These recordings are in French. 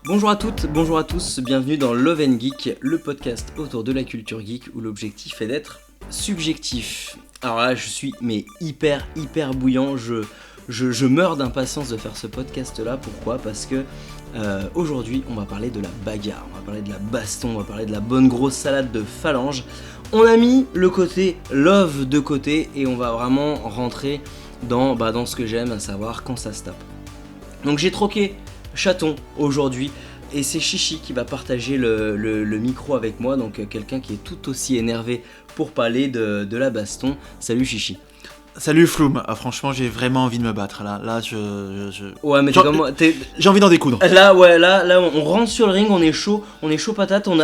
Bonjour à toutes, bonjour à tous, bienvenue dans Love & Geek, le podcast autour de la culture geek où l'objectif est d'être subjectif. Alors là, je suis hyper bouillant, je meurs d'impatience de faire ce podcast là. Pourquoi ? Parce que aujourd'hui on va parler de la bagarre, on va parler de la baston, on va parler de la bonne grosse salade de phalanges. On a mis le côté love de côté et on va vraiment rentrer dans ce que j'aime, à savoir quand ça se tape. Donc j'ai troqué chaton aujourd'hui et c'est Chichi qui va partager le micro avec moi, donc quelqu'un qui est tout aussi énervé pour parler de la baston. Salut Chichi. Salut Floum, franchement j'ai vraiment envie de me battre là Ouais mais j'ai envie d'en découdre. Là on rentre sur le ring, on est chaud patate, on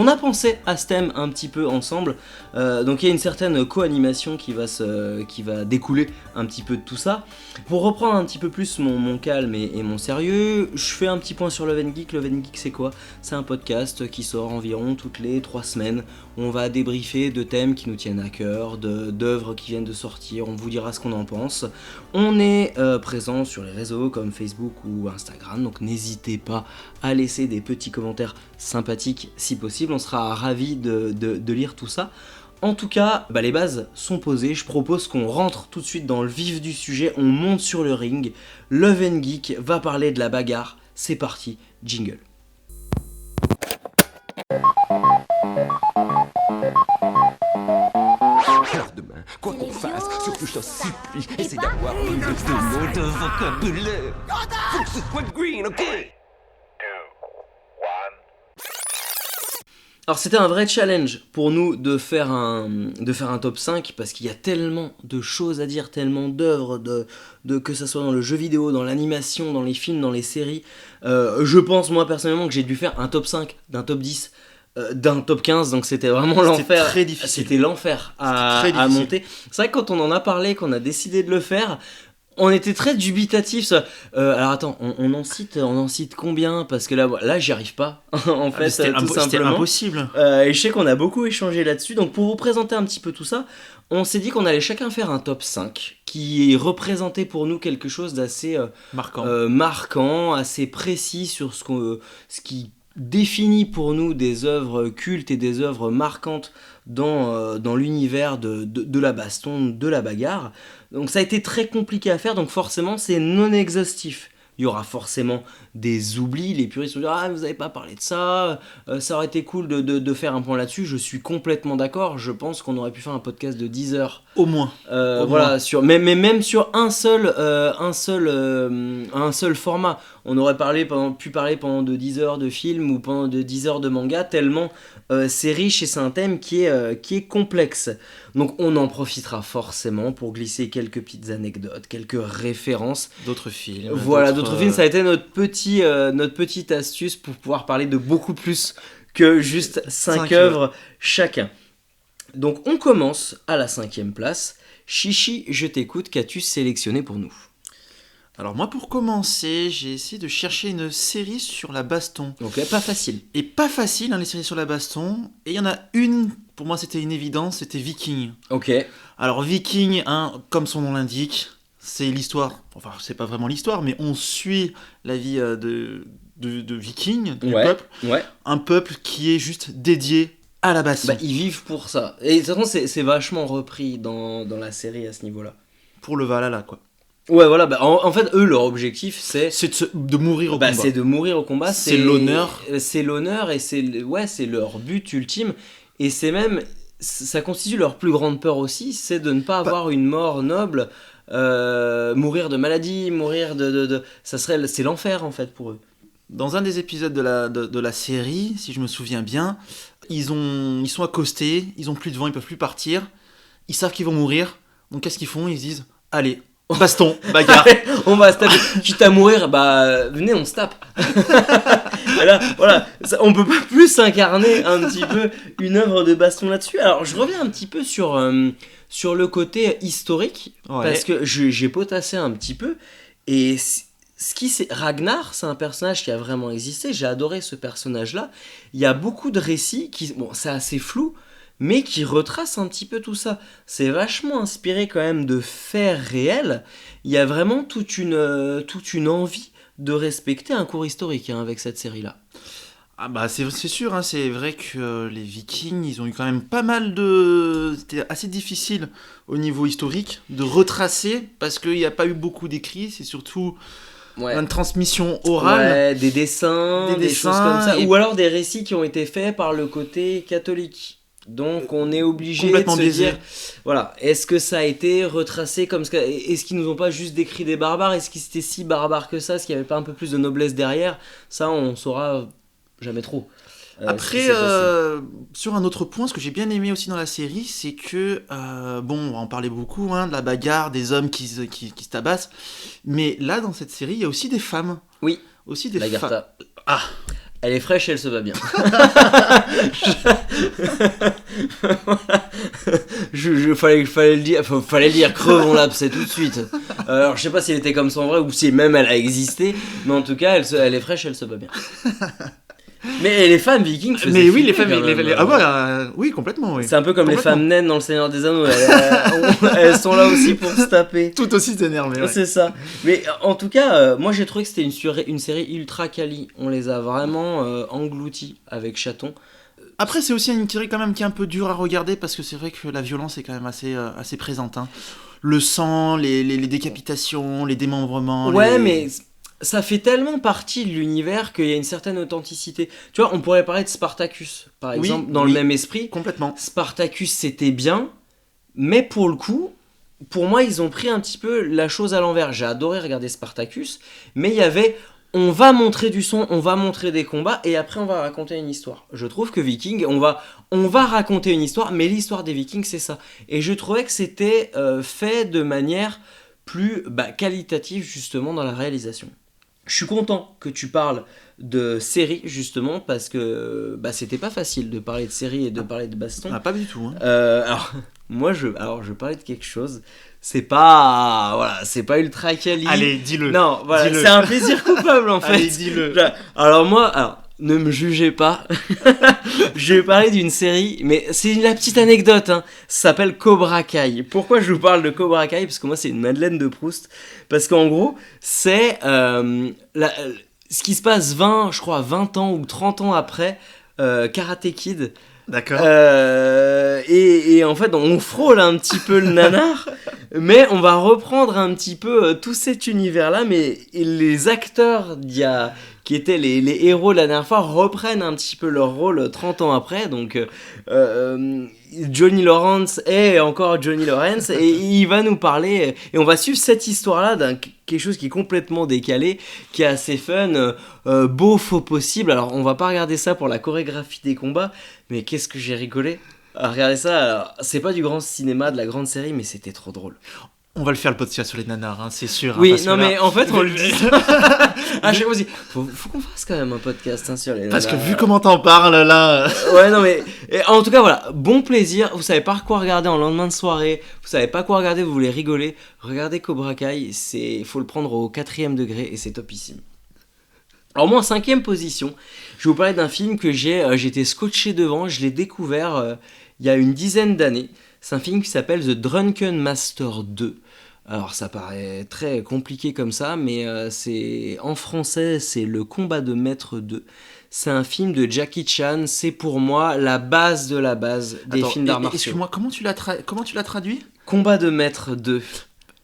a pensé à ce thème un petit peu ensemble, donc il y a une certaine co-animation qui va découler un petit peu de tout ça. Pour reprendre un petit peu plus mon calme et mon sérieux, je fais un petit point sur Love & Geek. Love & Geek c'est quoi ? C'est un podcast qui sort environ toutes les 3 semaines, où on va débriefer de thèmes qui nous tiennent à cœur, d'œuvres qui viennent de sortir, on vous dira ce qu'on en pense. On est présent sur les réseaux comme Facebook ou Instagram, donc n'hésitez pas à laisser des petits commentaires sympathiques si possible, on sera ravis de lire tout ça. En tout cas, les bases sont posées, je propose qu'on rentre tout de suite dans le vif du sujet, on monte sur le ring, Love & Geek va parler de la bagarre, c'est parti, jingle. Alors demain, quoi qu'on fasse, surtout je t'en supplie, essaie d'avoir une de mon vocabulaire. Faut que ce soit green, ok? Alors c'était un vrai challenge pour nous de faire un top 5 parce qu'il y a tellement de choses à dire, tellement d'œuvres, que ça soit dans le jeu vidéo, dans l'animation, dans les films, dans les séries. Je pense moi personnellement que j'ai dû faire un top 5, d'un top 10, d'un top 15, donc c'était vraiment l'enfer. C'était très difficile. C'était l'enfer à monter. C'est vrai que quand on en a parlé, qu'on a décidé de le faire, on était très dubitatifs. Alors attends, on en cite combien ? Parce que là j'y arrive pas en fait, c'était impossible. Et je sais qu'on a beaucoup échangé là-dessus. Donc pour vous présenter un petit peu tout ça, on s'est dit qu'on allait chacun faire un top 5 qui représentait pour nous quelque chose d'assez marquant, assez précis sur ce qui définit pour nous des œuvres cultes et des œuvres marquantes dans l'univers de la baston, de la bagarre. Donc ça a été très compliqué à faire, donc forcément c'est non exhaustif. Il y aura forcément des oublis, les puristes vont dire « Ah, vous n'avez pas parlé de ça, ça aurait été cool de faire un point là-dessus ». Je suis complètement d'accord, je pense qu'on aurait pu faire un podcast de 10 heures. Au moins. Voilà, mais même sur un seul format. On aurait pu parler pendant de 10 heures de film ou pendant de 10 heures de manga, tellement c'est riche et c'est un thème qui est complexe. Donc on en profitera forcément pour glisser quelques petites anecdotes, quelques références. D'autres films. Voilà, d'autres films, ça a été notre petite astuce pour pouvoir parler de beaucoup plus que juste 5 œuvres chacun. Donc on commence à la 5e place. Chichi, je t'écoute, qu'as-tu sélectionné pour nous ? Alors moi pour commencer, j'ai essayé de chercher une série sur la baston. Donc pas facile. Et pas facile les séries sur la baston. Et il y en a une, pour moi c'était une évidence, c'était Viking. Ok. Alors Viking, comme son nom l'indique, c'est l'histoire, enfin c'est pas vraiment l'histoire, mais on suit la vie de Vikings, du peuple. Ouais. Un peuple qui est juste dédié à la baston. Ils vivent pour ça. Et de toute façon c'est vachement repris dans la série à ce niveau-là. Pour le Valhalla quoi. Ouais voilà, en fait eux leur objectif c'est de mourir au combat. C'est de mourir au combat, c'est l'honneur. C'est l'honneur et c'est leur but ultime, et c'est même, ça constitue leur plus grande peur aussi, c'est de ne pas avoir une mort noble, mourir de maladie, mourir c'est l'enfer en fait pour eux. Dans un des épisodes de la série, si je me souviens bien, ils sont accostés, ils ont plus de vent, ils peuvent plus partir, ils savent qu'ils vont mourir, donc qu'est-ce qu'ils font ? Ils se disent allez, baston, bagarre. On va se taper. Quitte à mourir, venez, on se tape. Là, voilà, on peut pas plus incarner un petit peu une œuvre de baston là-dessus. Alors, je reviens un petit peu sur le côté historique, parce que j'ai potassé un petit peu. Et Ragnar, c'est un personnage qui a vraiment existé. J'ai adoré ce personnage-là. Il y a beaucoup de récits c'est assez flou, mais qui retrace un petit peu tout ça. C'est vachement inspiré quand même de faits réels. Il y a vraiment toute une envie de respecter un cours historique avec cette série-là. Ah bah c'est sûr, hein, c'est vrai que les Vikings, ils ont eu quand même pas mal de... C'était assez difficile au niveau historique de retracer, parce qu'il n'y a pas eu beaucoup d'écrits, c'est surtout une transmission orale. Ouais, des dessins, des choses comme ça, ou alors des récits qui ont été faits par le côté catholique. Donc on est obligé de se dire, voilà, est-ce que ça a été retracé comme ça, est-ce qu'ils nous ont pas juste décrit des barbares, est-ce qu'ils étaient si barbares que ça, est-ce qu'il n'y avait pas un peu plus de noblesse derrière, ça on saura jamais trop. Après, sur un autre point, ce que j'ai bien aimé aussi dans la série, c'est que, on va en parler beaucoup, de la bagarre, des hommes qui se tabassent, mais là, dans cette série, il y a aussi des femmes. Oui, aussi des femmes. Ah, elle est fraîche, elle se va bien. Fallait le dire, crevons l'abcès tout de suite. Alors je sais pas si elle était comme ça en vrai ou si même elle a existé, mais en tout cas elle est fraîche, elle se va bien. Mais les femmes vikings faisaient. Mais oui, les femmes. Oui, complètement. Oui. C'est un peu comme les femmes naines dans Le Seigneur des Anneaux. Elles sont là aussi pour se taper. Tout aussi s'énerver. Ouais. C'est ça. Mais en tout cas, moi j'ai trouvé que c'était une série ultra quali. On les a vraiment engloutis avec Chaton. Après, c'est aussi une série quand même qui est un peu dure à regarder parce que c'est vrai que la violence est quand même assez présente. Hein. Le sang, les décapitations, les démembrements. Ouais, mais. Ça fait tellement partie de l'univers qu'il y a une certaine authenticité. Tu vois, on pourrait parler de Spartacus, par exemple, dans le même esprit. Complètement. Spartacus, c'était bien, mais pour le coup, pour moi, ils ont pris un petit peu la chose à l'envers. J'ai adoré regarder Spartacus, mais il y avait... On va montrer du son, on va montrer des combats, et après on va raconter une histoire. Je trouve que Viking, on va raconter une histoire, mais l'histoire des Vikings, c'est ça. Et je trouvais que c'était fait de manière plus qualitative, justement, dans la réalisation. Je suis content que tu parles de séries, justement, parce que c'était pas facile de parler de séries et de parler de baston. Ah, pas du tout. Hein. Alors, moi, je parlais de quelque chose. C'est pas ultra quali. Allez, dis-le. Non, voilà, dis-le. C'est un plaisir coupable, en fait. Allez, dis-le. Alors, ne me jugez pas. Je vais parler d'une série, mais c'est la petite anecdote. Ça s'appelle Cobra Kai. Pourquoi je vous parle de Cobra Kai ? Parce que moi, c'est une Madeleine de Proust. Parce qu'en gros, c'est ce qui se passe 20 ans ou 30 ans après Karate Kid. D'accord. Et en fait, on frôle un petit peu le nanar, mais on va reprendre un petit peu tout cet univers-là, mais les acteurs qui étaient les héros de la dernière fois reprennent un petit peu leur rôle 30 ans après, donc Johnny Lawrence est encore Johnny Lawrence, et il va nous parler, et on va suivre cette histoire-là quelque chose qui est complètement décalé, qui est assez fun, beau, faux possible. Alors on va pas regarder ça pour la chorégraphie des combats, mais qu'est-ce que j'ai rigolé à regarder ça. Alors, c'est pas du grand cinéma, de la grande série, mais c'était trop drôle. On va le faire le podcast sur les nanars, c'est sûr. Oui, non mais en fait on le dit. À chaque fois aussi, faut qu'on fasse quand même un podcast sur les nanars. Parce que vu comment t'en parles là. Ouais, non mais en tout cas voilà, bon plaisir. Vous savez pas quoi regarder en lendemain de soirée, vous savez pas quoi regarder, vous voulez rigoler, regardez Cobra Kai, faut le prendre au 4e degré et c'est topissime. Alors moi en 5e position, je vais vous parler d'un film que j'étais scotché devant, je l'ai découvert il y a une dizaine d'années. C'est un film qui s'appelle The Drunken Master 2. Alors ça paraît très compliqué comme ça, mais en français c'est Le Combat de Maître 2. C'est un film de Jackie Chan, c'est pour moi la base de la base des films d'arts martiaux. Excuse-moi, comment tu l'as traduit ? Combat de Maître 2.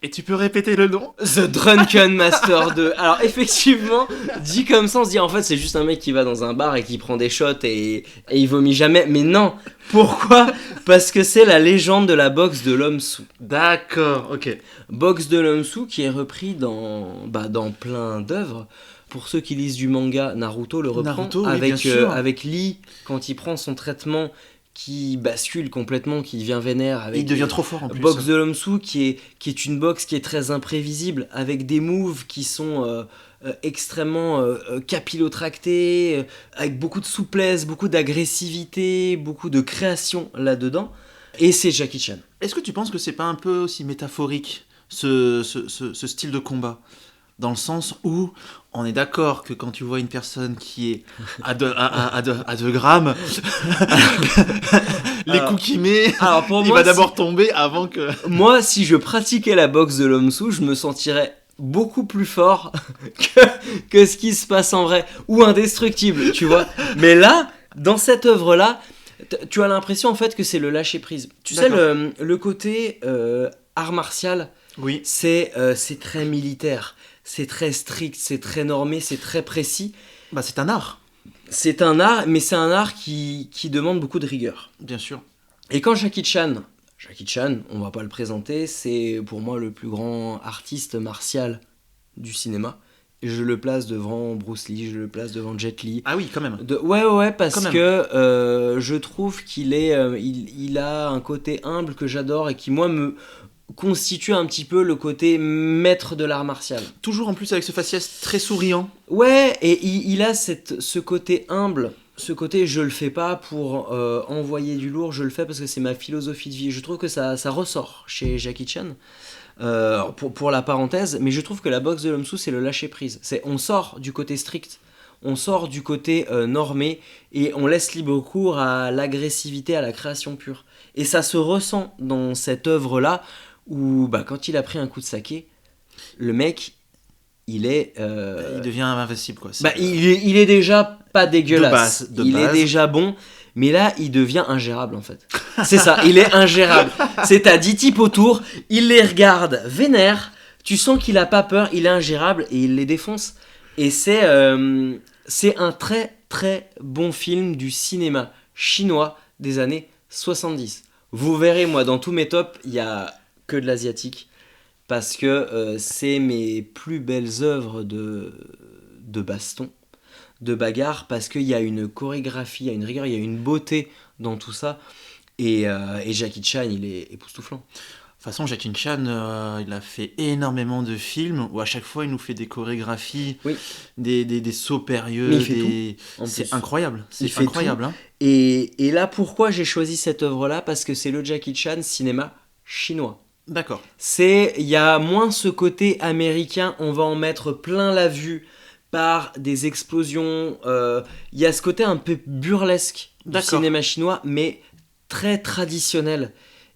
Et tu peux répéter le nom ? The Drunken Master 2. Alors effectivement, dit comme ça, on se dit en fait c'est juste un mec qui va dans un bar et qui prend des shots et il vomit jamais. Mais non, pourquoi ? Parce que c'est la légende de la boxe de l'homme sous. D'accord, ok. Boxe de l'homme sous qui est repris dans plein d'œuvres. Pour ceux qui lisent du manga, Naruto le reprend avec Lee quand il prend son traitement, qui bascule complètement, qui devient vénère. Il devient trop fort en plus. Boxe de l'homme sous qui est une boxe qui est très imprévisible, avec des moves qui sont extrêmement capillotractés, avec beaucoup de souplesse, beaucoup d'agressivité, beaucoup de création là-dedans. Et c'est Jackie Chan. Est-ce que tu penses que c'est pas un peu aussi métaphorique ce style de combat ? Dans le sens où on est d'accord que quand tu vois une personne qui est à 2 grammes, les coups qu'il met, il va d'abord tomber avant que... Moi, si je pratiquais la boxe de l'homme sous, je me sentirais beaucoup plus fort que ce qui se passe en vrai, ou indestructible, tu vois. Mais là, dans cette œuvre-là, tu as l'impression en fait que c'est le lâcher-prise. Tu sais, le côté art martial, oui. c'est très militaire, c'est très strict, c'est très normé, c'est très précis. Bah, c'est un art. C'est un art, mais c'est un art qui demande beaucoup de rigueur. Bien sûr. Et quand Jackie Chan, on va pas le présenter, c'est pour moi le plus grand artiste martial du cinéma. Je le place devant Bruce Lee, je le place devant Jet Li. Ah oui, quand même. Ouais, parce que je trouve qu'il est, il a un côté humble que j'adore et qui moi me constitue un petit peu le côté maître de l'art martial. Toujours en plus avec ce faciès très souriant. Ouais, et il a ce côté humble. Ce côté je le fais pas pour envoyer du lourd, je le fais parce que c'est ma philosophie de vie. Je trouve que ça ressort chez Jackie Chan. Pour la parenthèse, mais je trouve que la boxe de l'homme sous c'est le lâcher prise. On sort du côté strict, on sort du côté normé et on laisse libre cours à l'agressivité, à la création pure. Et ça se ressent dans cette œuvre là où quand il a pris un coup de saké, le mec il est il devient invincible quoi. Il est déjà pas dégueulasse, de base. Est déjà bon, mais là il devient ingérable en fait. C'est ça, il est ingérable. C'est à 10 types autour, il les regarde vénère, tu sens qu'il a pas peur, il est ingérable et il les défonce. Et c'est un très très bon film du cinéma chinois des années 70. Vous verrez, moi dans tous mes tops, il y a que de l'asiatique. Parce que c'est mes plus belles œuvres de baston, de bagarre, parce qu'il y a une chorégraphie, il y a une rigueur, il y a une beauté dans tout ça. Et Jackie Chan, il est époustouflant. De toute façon, Jackie Chan, il a fait énormément de films où à chaque fois il nous fait des chorégraphies, oui. des sauts périlleux. Mais il fait tout, c'est incroyable. C'est incroyable. Hein. Et là, pourquoi j'ai choisi cette œuvre-là ? Parce que c'est le Jackie Chan cinéma chinois. D'accord. Il y a moins ce côté américain, on va en mettre plein la vue par des explosions. Il y a ce côté un peu burlesque du cinéma chinois, mais très traditionnel.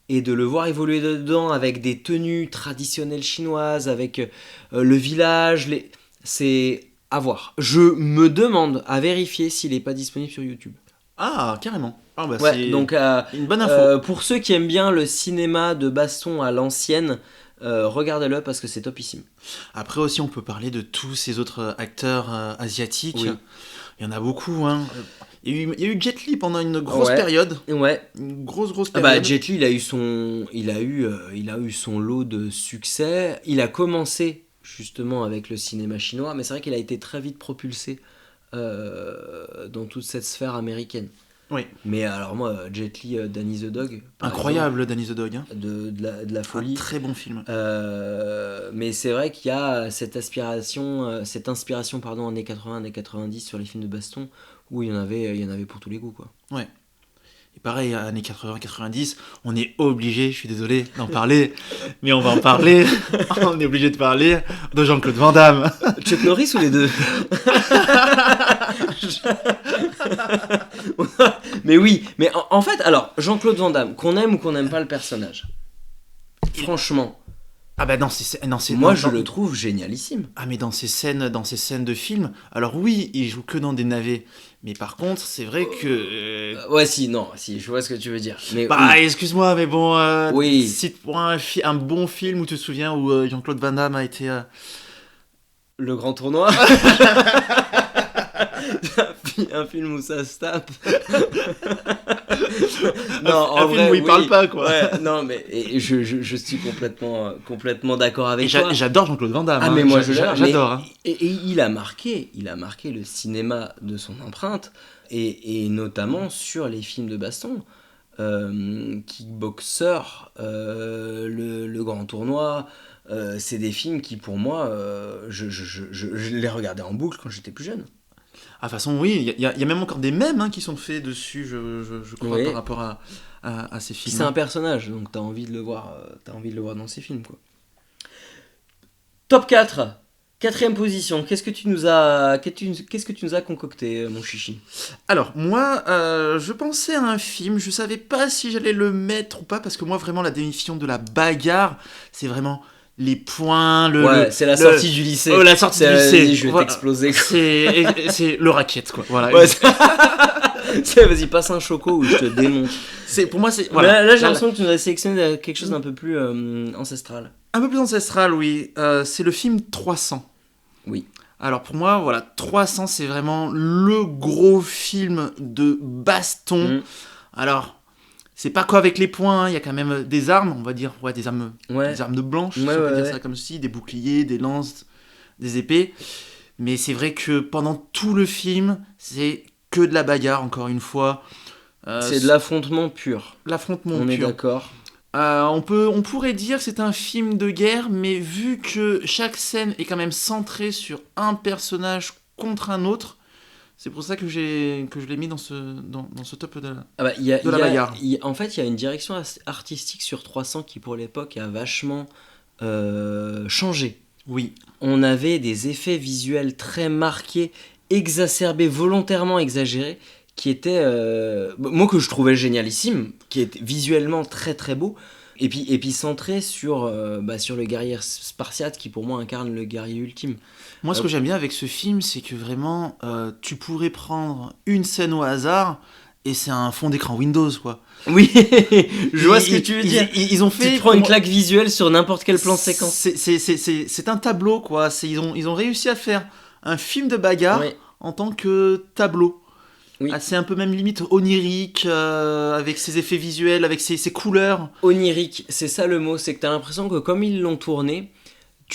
Et de le voir évoluer dedans avec des tenues traditionnelles chinoises, avec le village, c'est à voir. Je me demande à vérifier s'il n'est pas disponible sur YouTube. Ah, carrément. Ah bah ouais, c'est donc, une bonne info. Pour ceux qui aiment bien le cinéma de baston à l'ancienne, regardez-le parce que c'est topissime. Après aussi, on peut parler de tous ces autres acteurs asiatiques. Oui. Il y en a beaucoup. Hein. Il y a eu Jet Li pendant une grosse période. Ouais. Une grosse période. Jet Li, il a eu son lot de succès. Il a commencé justement avec le cinéma chinois, mais c'est vrai qu'il a été très vite propulsé dans toute cette sphère américaine. Oui. Mais alors moi, Jet Li, Danny the Dog. Incroyable, exemple, Danny the Dog. Hein. De la folie. Un très bon film. Mais c'est vrai qu'il y a cette inspiration années 80, années 90 sur les films de baston où il y en avait pour tous les goûts quoi. Ouais. Et pareil, années 80-90, on est obligé, je suis désolé d'en parler, mais on va en parler. On est obligé de parler de Jean-Claude Van Damme. Chuck Norris ou les deux? Mais oui, mais en fait, alors, Jean-Claude Van Damme, qu'on aime ou qu'on n'aime pas le personnage, franchement... Ah bah je le trouve génialissime. Ah mais dans ces scènes de film, alors oui, il joue que dans des navets, mais par contre, c'est vrai que... je vois ce que tu veux dire. Mais excuse-moi, mais bon, oui. Cite-moi un bon film où tu te souviens où Jean-Claude Van Damme a été... Le Grand Tournoi. Un film où ça se tape. Un film où il parle pas quoi. Ouais, non mais je suis complètement d'accord avec toi. J'adore Jean-Claude Van Damme. Ah mais moi j'adore. Hein. Et il a marqué le cinéma de son empreinte et notamment sur les films de baston. Kickboxer, le Grand Tournoi, c'est des films qui pour moi je les regardais en boucle quand j'étais plus jeune. Ah, de toute façon, oui, il y a même encore des mèmes qui sont faits dessus, je crois, par rapport à ces films. C'est un personnage, donc t'as envie de le voir dans ces films, quoi. Top 4, 4ème position, qu'est-ce que tu nous as concocté, mon chichi ? Alors, moi, je pensais à un film, je savais pas si j'allais le mettre ou pas, parce que moi, vraiment, la définition de la bagarre, c'est vraiment les points, c'est la sortie du lycée. La sortie du lycée. Je vais t'exploser. C'est le racket, quoi. Voilà. Ouais, vas-y, passe un choco ou je te démonte. Pour moi, c'est. Voilà. Là, j'ai l'impression que tu nous as sélectionné quelque chose d'un peu plus ancestral. Un peu plus ancestral, oui. C'est le film 300. Oui. Alors pour moi, voilà, 300, c'est vraiment le gros film de baston. Alors, c'est pas qu'avec les poings, hein, il y a quand même des armes, on va dire, des armes de blanches, si on peut dire ça comme ceci, des boucliers, des lances, des épées. Mais c'est vrai que pendant tout le film, c'est que de la bagarre, encore une fois. C'est de l'affrontement pur. L'affrontement pur. On est d'accord. On pourrait dire que c'est un film de guerre, mais vu que chaque scène est quand même centrée sur un personnage contre un autre, c'est pour ça que je l'ai mis dans ce top de la bagarre. En fait, il y a une direction artistique sur 300 qui, pour l'époque, a vachement changé. Oui. On avait des effets visuels très marqués, exacerbés, volontairement exagérés, qui était moi que je trouvais génialissime, qui était visuellement très très beau, et puis centré sur le guerrier spartiate qui pour moi incarne le guerrier ultime. Moi ce que j'aime bien avec ce film, c'est que vraiment tu pourrais prendre une scène au hasard et c'est un fond d'écran Windows, quoi. Oui, je vois ce que tu veux dire. Ils ont fait. Tu prends une claque visuelle sur n'importe quel plan séquence. C'est un tableau, quoi. Ils ont réussi à faire un film de bagarre en tant que tableau. Oui. C'est un peu même limite onirique, avec ses effets visuels, avec ses couleurs. Onirique, c'est ça le mot, c'est que t'as l'impression que comme ils l'ont tourné,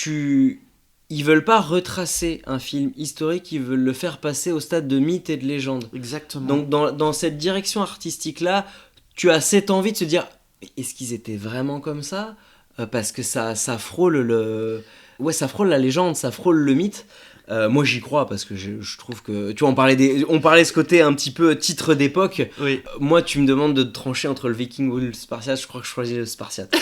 ils veulent pas retracer un film historique, ils veulent le faire passer au stade de mythe et de légende. Exactement. Donc dans cette direction artistique-là, tu as cette envie de se dire, est-ce qu'ils étaient vraiment comme ça ? Parce que ça frôle ça frôle la légende, ça frôle le mythe. Moi j'y crois parce que je trouve que tu vois, on parlait ce côté un petit peu titre d'époque. Oui. Moi tu me demandes de trancher entre le Viking ou le Spartiate, je crois que je choisis le Spartiate.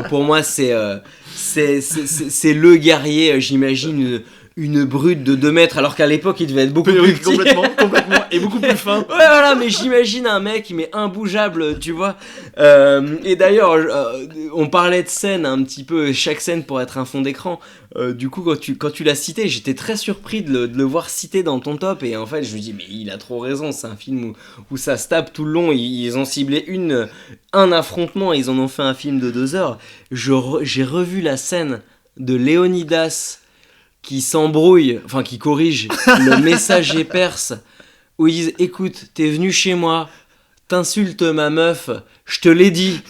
Pour moi c'est le guerrier, j'imagine une brute de 2 mètres alors qu'à l'époque il devait être beaucoup plus petit. Complètement et beaucoup plus fin. Ouais voilà, mais j'imagine un mec mais imbougeable, tu vois. Et d'ailleurs on parlait de scène un petit peu, chaque scène pour être un fond d'écran. Du coup quand tu l'as cité, j'étais très surpris de le voir cité dans ton top, et en fait je me dis mais il a trop raison, c'est un film où ça se tape tout le long. Ils ont ciblé un affrontement et ils en ont fait un film de 2 heures. J'ai revu la scène de Léonidas qui s'embrouille, enfin qui corrige le messager perse, où ils disent écoute, t'es venu chez moi, t'insultes ma meuf, je te l'ai dit,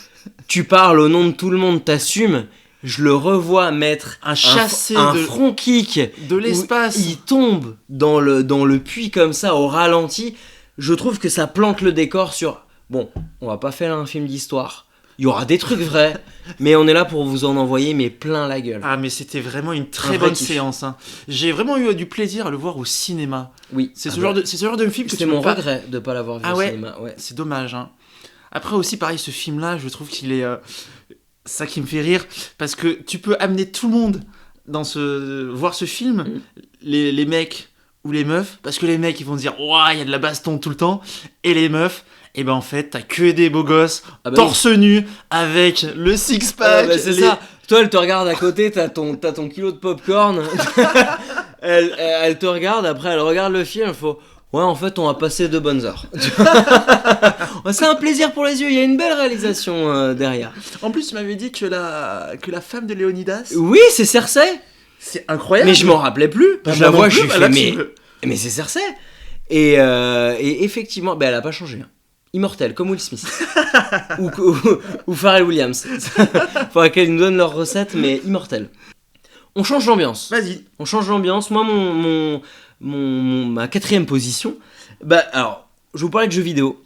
tu parles au nom de tout le monde, t'assumes. Je le revois mettre un front kick de l'espace. Il tombe dans le puits comme ça au ralenti. Je trouve que ça plante le décor sur bon, on va pas faire un film d'histoire. Il y aura des trucs vrais, mais on est là pour vous en envoyer mais plein la gueule. Ah mais c'était vraiment une très bonne séance. Hein. J'ai vraiment eu du plaisir à le voir au cinéma. Oui. C'est ce genre de film que c'est mon regret de pas l'avoir vu au cinéma. Ouais. C'est dommage. Hein. Après aussi pareil, ce film-là, je trouve qu'il est ça qui me fait rire, parce que tu peux amener tout le monde voir ce film, les mecs ou les meufs, parce que les mecs ils vont dire ouah, il y a de la baston tout le temps, et les meufs, et ben en fait t'as que des beaux gosses torse nu avec le six pack. C'est ça. Toi elle te regarde à côté, t'as ton kilo de popcorn. elle te regarde, après elle regarde le film, il faut ouais, en fait, on a passé 2 bonnes heures. C'est un plaisir pour les yeux, il y a une belle réalisation derrière. En plus, tu m'avais dit que la femme de Léonidas... Oui, c'est Cersei. C'est incroyable. Mais je m'en rappelais plus. Je la vois, je suis fait, mais c'est Cersei. Et effectivement, elle a pas changé. Hein. Immortelle, comme Will Smith. ou Pharrell Williams. Faudrait qu'elle nous donne leur recette, mais immortelle. On change l'ambiance. Vas-y. On change l'ambiance. Moi, ma 4e position, alors, je vais vous parler de jeux vidéo,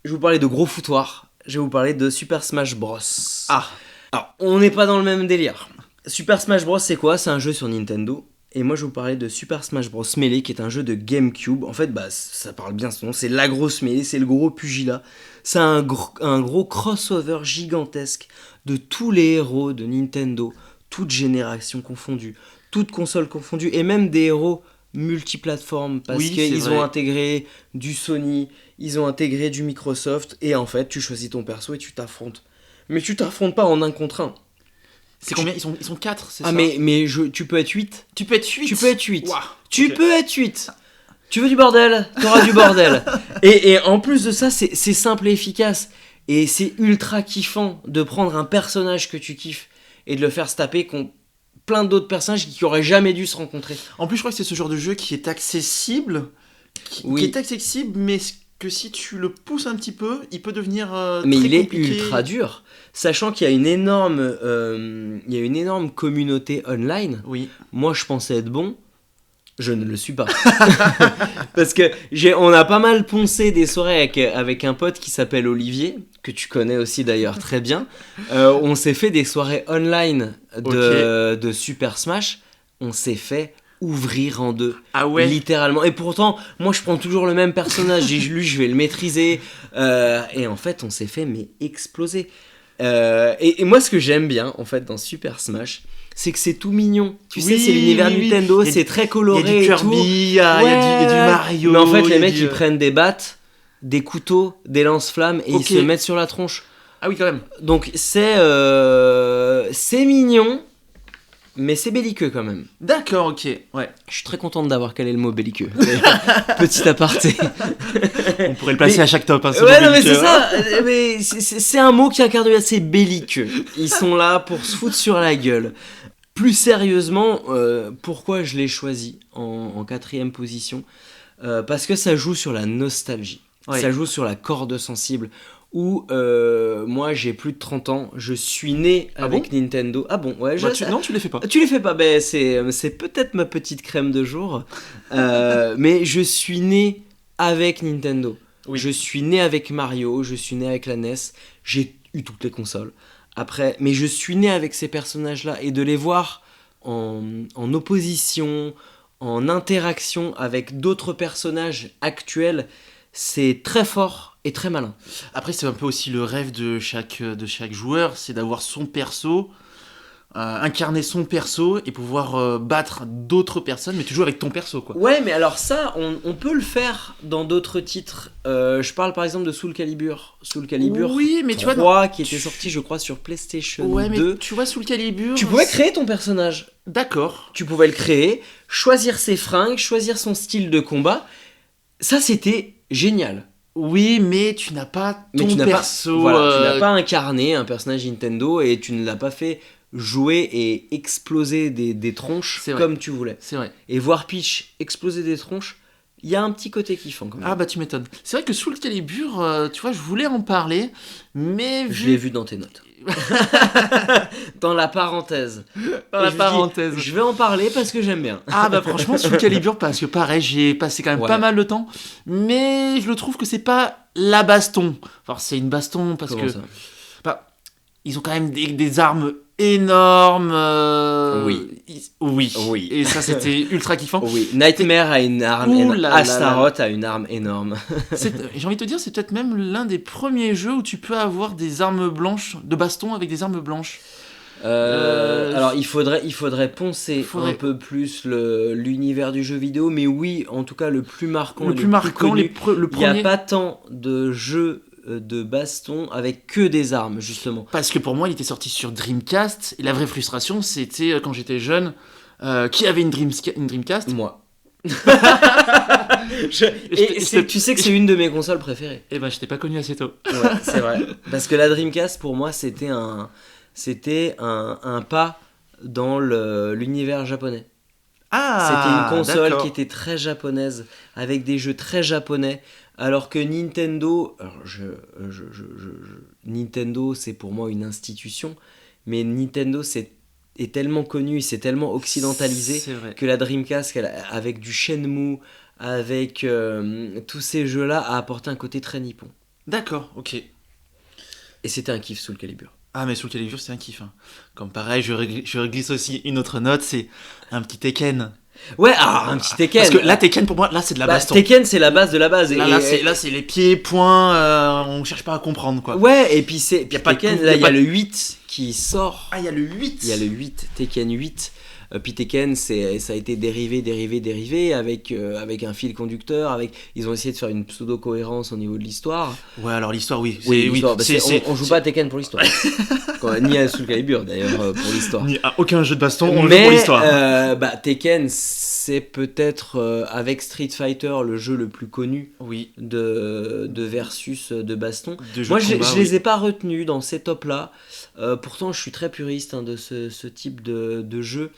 je vais vous parler de gros foutoirs, je vais vous parler de Super Smash Bros. Ah. Alors, on n'est pas dans le même délire. Super Smash Bros, c'est quoi ? C'est un jeu sur Nintendo. Et moi, je vais vous parler de Super Smash Bros Melee, qui est un jeu de GameCube. En fait, ça parle bien son nom, c'est la grosse mêlée, c'est le gros pugilat. C'est un gros crossover gigantesque de tous les héros de Nintendo, toutes générations confondues, toutes consoles confondues, et même des héros multiplateformes, parce qu'ils ont intégré du Sony, ils ont intégré du Microsoft, et en fait tu choisis ton perso et tu t'affrontes. Mais tu t'affrontes pas en 1 contre 1. C'est combien ? Ils sont 4, c'est ça ? Ah, mais tu peux être 8. Tu peux être 8 ? Tu peux être 8. Wow. Tu peux être 8. Tu veux du bordel ? T'auras du bordel. Et en plus de ça, c'est simple et efficace. Et c'est ultra kiffant de prendre un personnage que tu kiffes et de le faire se taper contre plein d'autres personnages qui auraient jamais dû se rencontrer. En plus, je crois que c'est ce genre de jeu qui est accessible. Qui est accessible, mais que si tu le pousses un petit peu, il peut devenir mais très il est compliqué. ultra dur, sachant qu'il y a une énorme communauté online. Oui. Moi, je pensais être bon, je ne le suis pas. Parce que on a pas mal poncé des soirées avec un pote qui s'appelle Olivier, que tu connais aussi d'ailleurs très bien. On s'est fait des soirées online de Super Smash. On s'est fait ouvrir en deux, littéralement. Et pourtant, moi je prends toujours le même personnage, je vais le maîtriser. Et en fait, on s'est fait exploser. Et moi, ce que j'aime bien en fait dans Super Smash, c'est que c'est tout mignon. Tu sais, c'est l'univers Nintendo, c'est très coloré. Il y a du Kirby, il y a du Mario. Mais en fait, les mecs ils prennent des battes, des couteaux, des lance-flammes et ils se mettent sur la tronche. Ah oui, quand même. Donc c'est mignon. Mais c'est belliqueux quand même. D'accord, ok, ouais. Je suis très contente d'avoir calé le mot belliqueux. Petit aparté. On pourrait le placer à chaque top. Hein, ouais, non, mais c'est ça. Mais c'est un mot qui incarne assez belliqueux. Ils sont là pour se foutre sur la gueule. Plus sérieusement, pourquoi je l'ai choisi en 4ème position ? Parce que ça joue sur la nostalgie. Ouais. Ça joue sur la corde sensible. Où moi j'ai plus de 30 ans, je suis né avec Nintendo. Ah bon, ouais, non, tu les fais pas. Tu les fais pas, ben c'est peut-être ma petite crème de jour. Mais je suis né avec Nintendo. Oui. Je suis né avec Mario, je suis né avec la NES, j'ai eu toutes les consoles. Après, mais je suis né avec ces personnages-là et de les voir en opposition, en interaction avec d'autres personnages actuels, c'est très fort. Et très malin. Après, c'est un peu aussi le rêve de chaque joueur, c'est d'avoir son perso, incarner son perso et pouvoir battre d'autres personnes, mais toujours avec ton perso, quoi. Ouais, mais alors ça, on peut le faire dans d'autres titres. Je parle par exemple de Soul Calibur. Soul Calibur oui, mais 3, tu vois, qui était sorti, je crois, sur PlayStation 2. Ouais, mais tu vois, Soul Calibur... Tu pouvais créer ton personnage. D'accord. Tu pouvais le créer, choisir ses fringues, choisir son style de combat. Ça, c'était génial. Oui, mais tu n'as pas ton perso. Tu n'as pas incarné un personnage Nintendo et tu ne l'as pas fait jouer et exploser des tronches comme tu voulais. C'est vrai. Et voir Peach exploser des tronches, il y a un petit côté kiffant quand même. Ah bah tu m'étonnes. C'est vrai que Soul Calibur, tu vois, je voulais en parler, mais... Je l'ai vu dans tes notes. Dans la parenthèse. Je vais en parler parce que j'aime bien. Ah bah franchement, Soul Calibur, parce que pareil, j'ai passé quand même pas mal de temps, mais je le trouve que c'est pas la baston. Enfin, c'est une baston parce que... ils ont quand même des armes énormes. Oui. Et ça, c'était ultra kiffant. Oui. Nightmare a une arme énorme. Astaroth a une arme énorme. J'ai envie de te dire, c'est peut-être même l'un des premiers jeux où tu peux avoir des armes blanches, de baston avec des armes blanches. Alors il faudrait poncer un peu plus l'univers du jeu vidéo, mais oui, en tout cas le plus marquant. Le premier. Il n'y a pas tant de jeux de baston avec que des armes, justement. Parce que pour moi, il était sorti sur Dreamcast, et la vraie frustration, c'était quand j'étais jeune, qui avait une Dreamcast ? Moi. Tu sais que c'est une de mes consoles préférées. Eh ben, je t'ai pas connu assez tôt. Ouais, c'est vrai. Parce que la Dreamcast, pour moi, c'était un pas dans l'univers japonais. C'était une console qui était très japonaise, avec des jeux très japonais, alors que Nintendo, Nintendo c'est pour moi une institution, mais Nintendo est tellement connu, c'est tellement occidentalisé que la Dreamcast, avec du Shenmue, avec tous ces jeux-là, a apporté un côté très nippon. D'accord, ok. Et c'était un kiff Soul Calibur. Ah, mais Soul Calibur, c'est un kiff. Hein. Comme pareil, je reglisse aussi une autre note, c'est un petit Tekken. Ouais, un petit Tekken. Parce que là, Tekken, pour moi, là, c'est de la baston. Tekken, c'est la base de la base. Là, c'est les pieds, poings, on cherche pas à comprendre, quoi. Ouais, et puis Tekken, là, il y a le 8 qui sort. Ah, il y a le 8. Il y a le 8, Tekken 8. Puis Tekken, ça a été dérivé avec un fil conducteur. Ils ont essayé de faire une pseudo-cohérence au niveau de l'histoire. Ouais, alors l'histoire, oui. On joue pas à Tekken pour l'histoire. Ni à Soul Calibur d'ailleurs pour l'histoire. Ni à aucun jeu de baston, on joue pour l'histoire. Tekken, c'est peut-être avec Street Fighter le jeu le plus connu de versus de baston. Moi, je les ai pas retenus dans ces tops-là. Pourtant, je suis très puriste de ce type de jeu.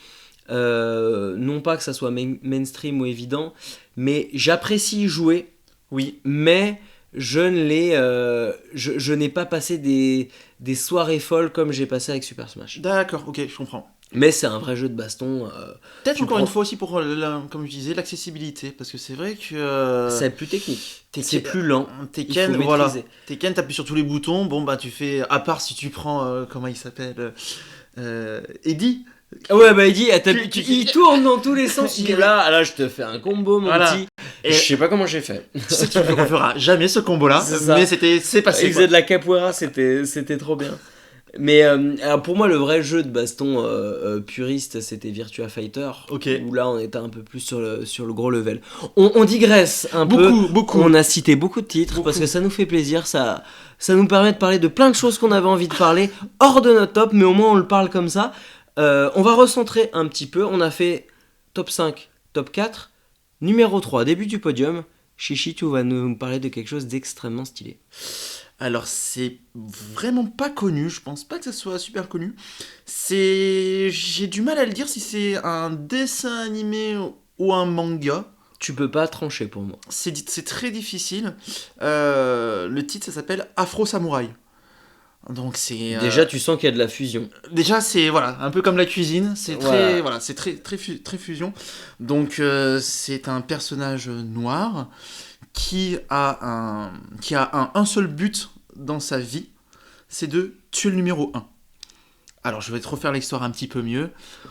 Non pas que ça soit mainstream ou évident, mais j'apprécie y jouer. Oui, mais je n'ai pas passé des soirées folles comme j'ai passé avec Super Smash. D'accord, ok, je comprends. Mais c'est un vrai jeu de baston. Peut-être encore une fois aussi pour, comme je disais, l'accessibilité. Parce que c'est vrai que... c'est plus technique. C'est plus lent. Tekken, voilà. Tekken, t'appuies sur tous les boutons. Bon, bah tu fais... À part si tu prends... comment il s'appelle Eddie. Ouais, bah Eddie, il tourne dans tous les sens. Là, je te fais un combo, mon petit. Et je sais pas comment j'ai fait. Tu sais que tu ne referas jamais ce combo-là. Mais c'est passé. Il faisait de la capoeira, c'était trop bien. Mais alors pour moi, le vrai jeu de baston puriste, c'était Virtua Fighter. Où là, on était un peu plus sur le gros level. On digresse un peu. Beaucoup. On a cité beaucoup de titres parce que ça nous fait plaisir. Ça nous permet de parler de plein de choses qu'on avait envie de parler hors de notre top, mais au moins on le parle comme ça. On va recentrer un petit peu. On a fait top 5, top 4, numéro 3, début du podium. Chichi, tu vas nous parler de quelque chose d'extrêmement stylé. Alors, c'est vraiment pas connu, je pense pas que ça soit super connu. J'ai du mal à le dire si c'est un dessin animé ou un manga. Tu peux pas trancher pour moi. C'est très difficile. Le titre, ça s'appelle Afro Samouraï. Donc c'est déjà tu sens qu'il y a de la fusion. Déjà c'est un peu comme la cuisine, c'est très fusion. Donc c'est un personnage noir qui a un seul but dans sa vie, c'est de tuer le numéro 1. Alors je vais te refaire l'histoire un petit peu mieux.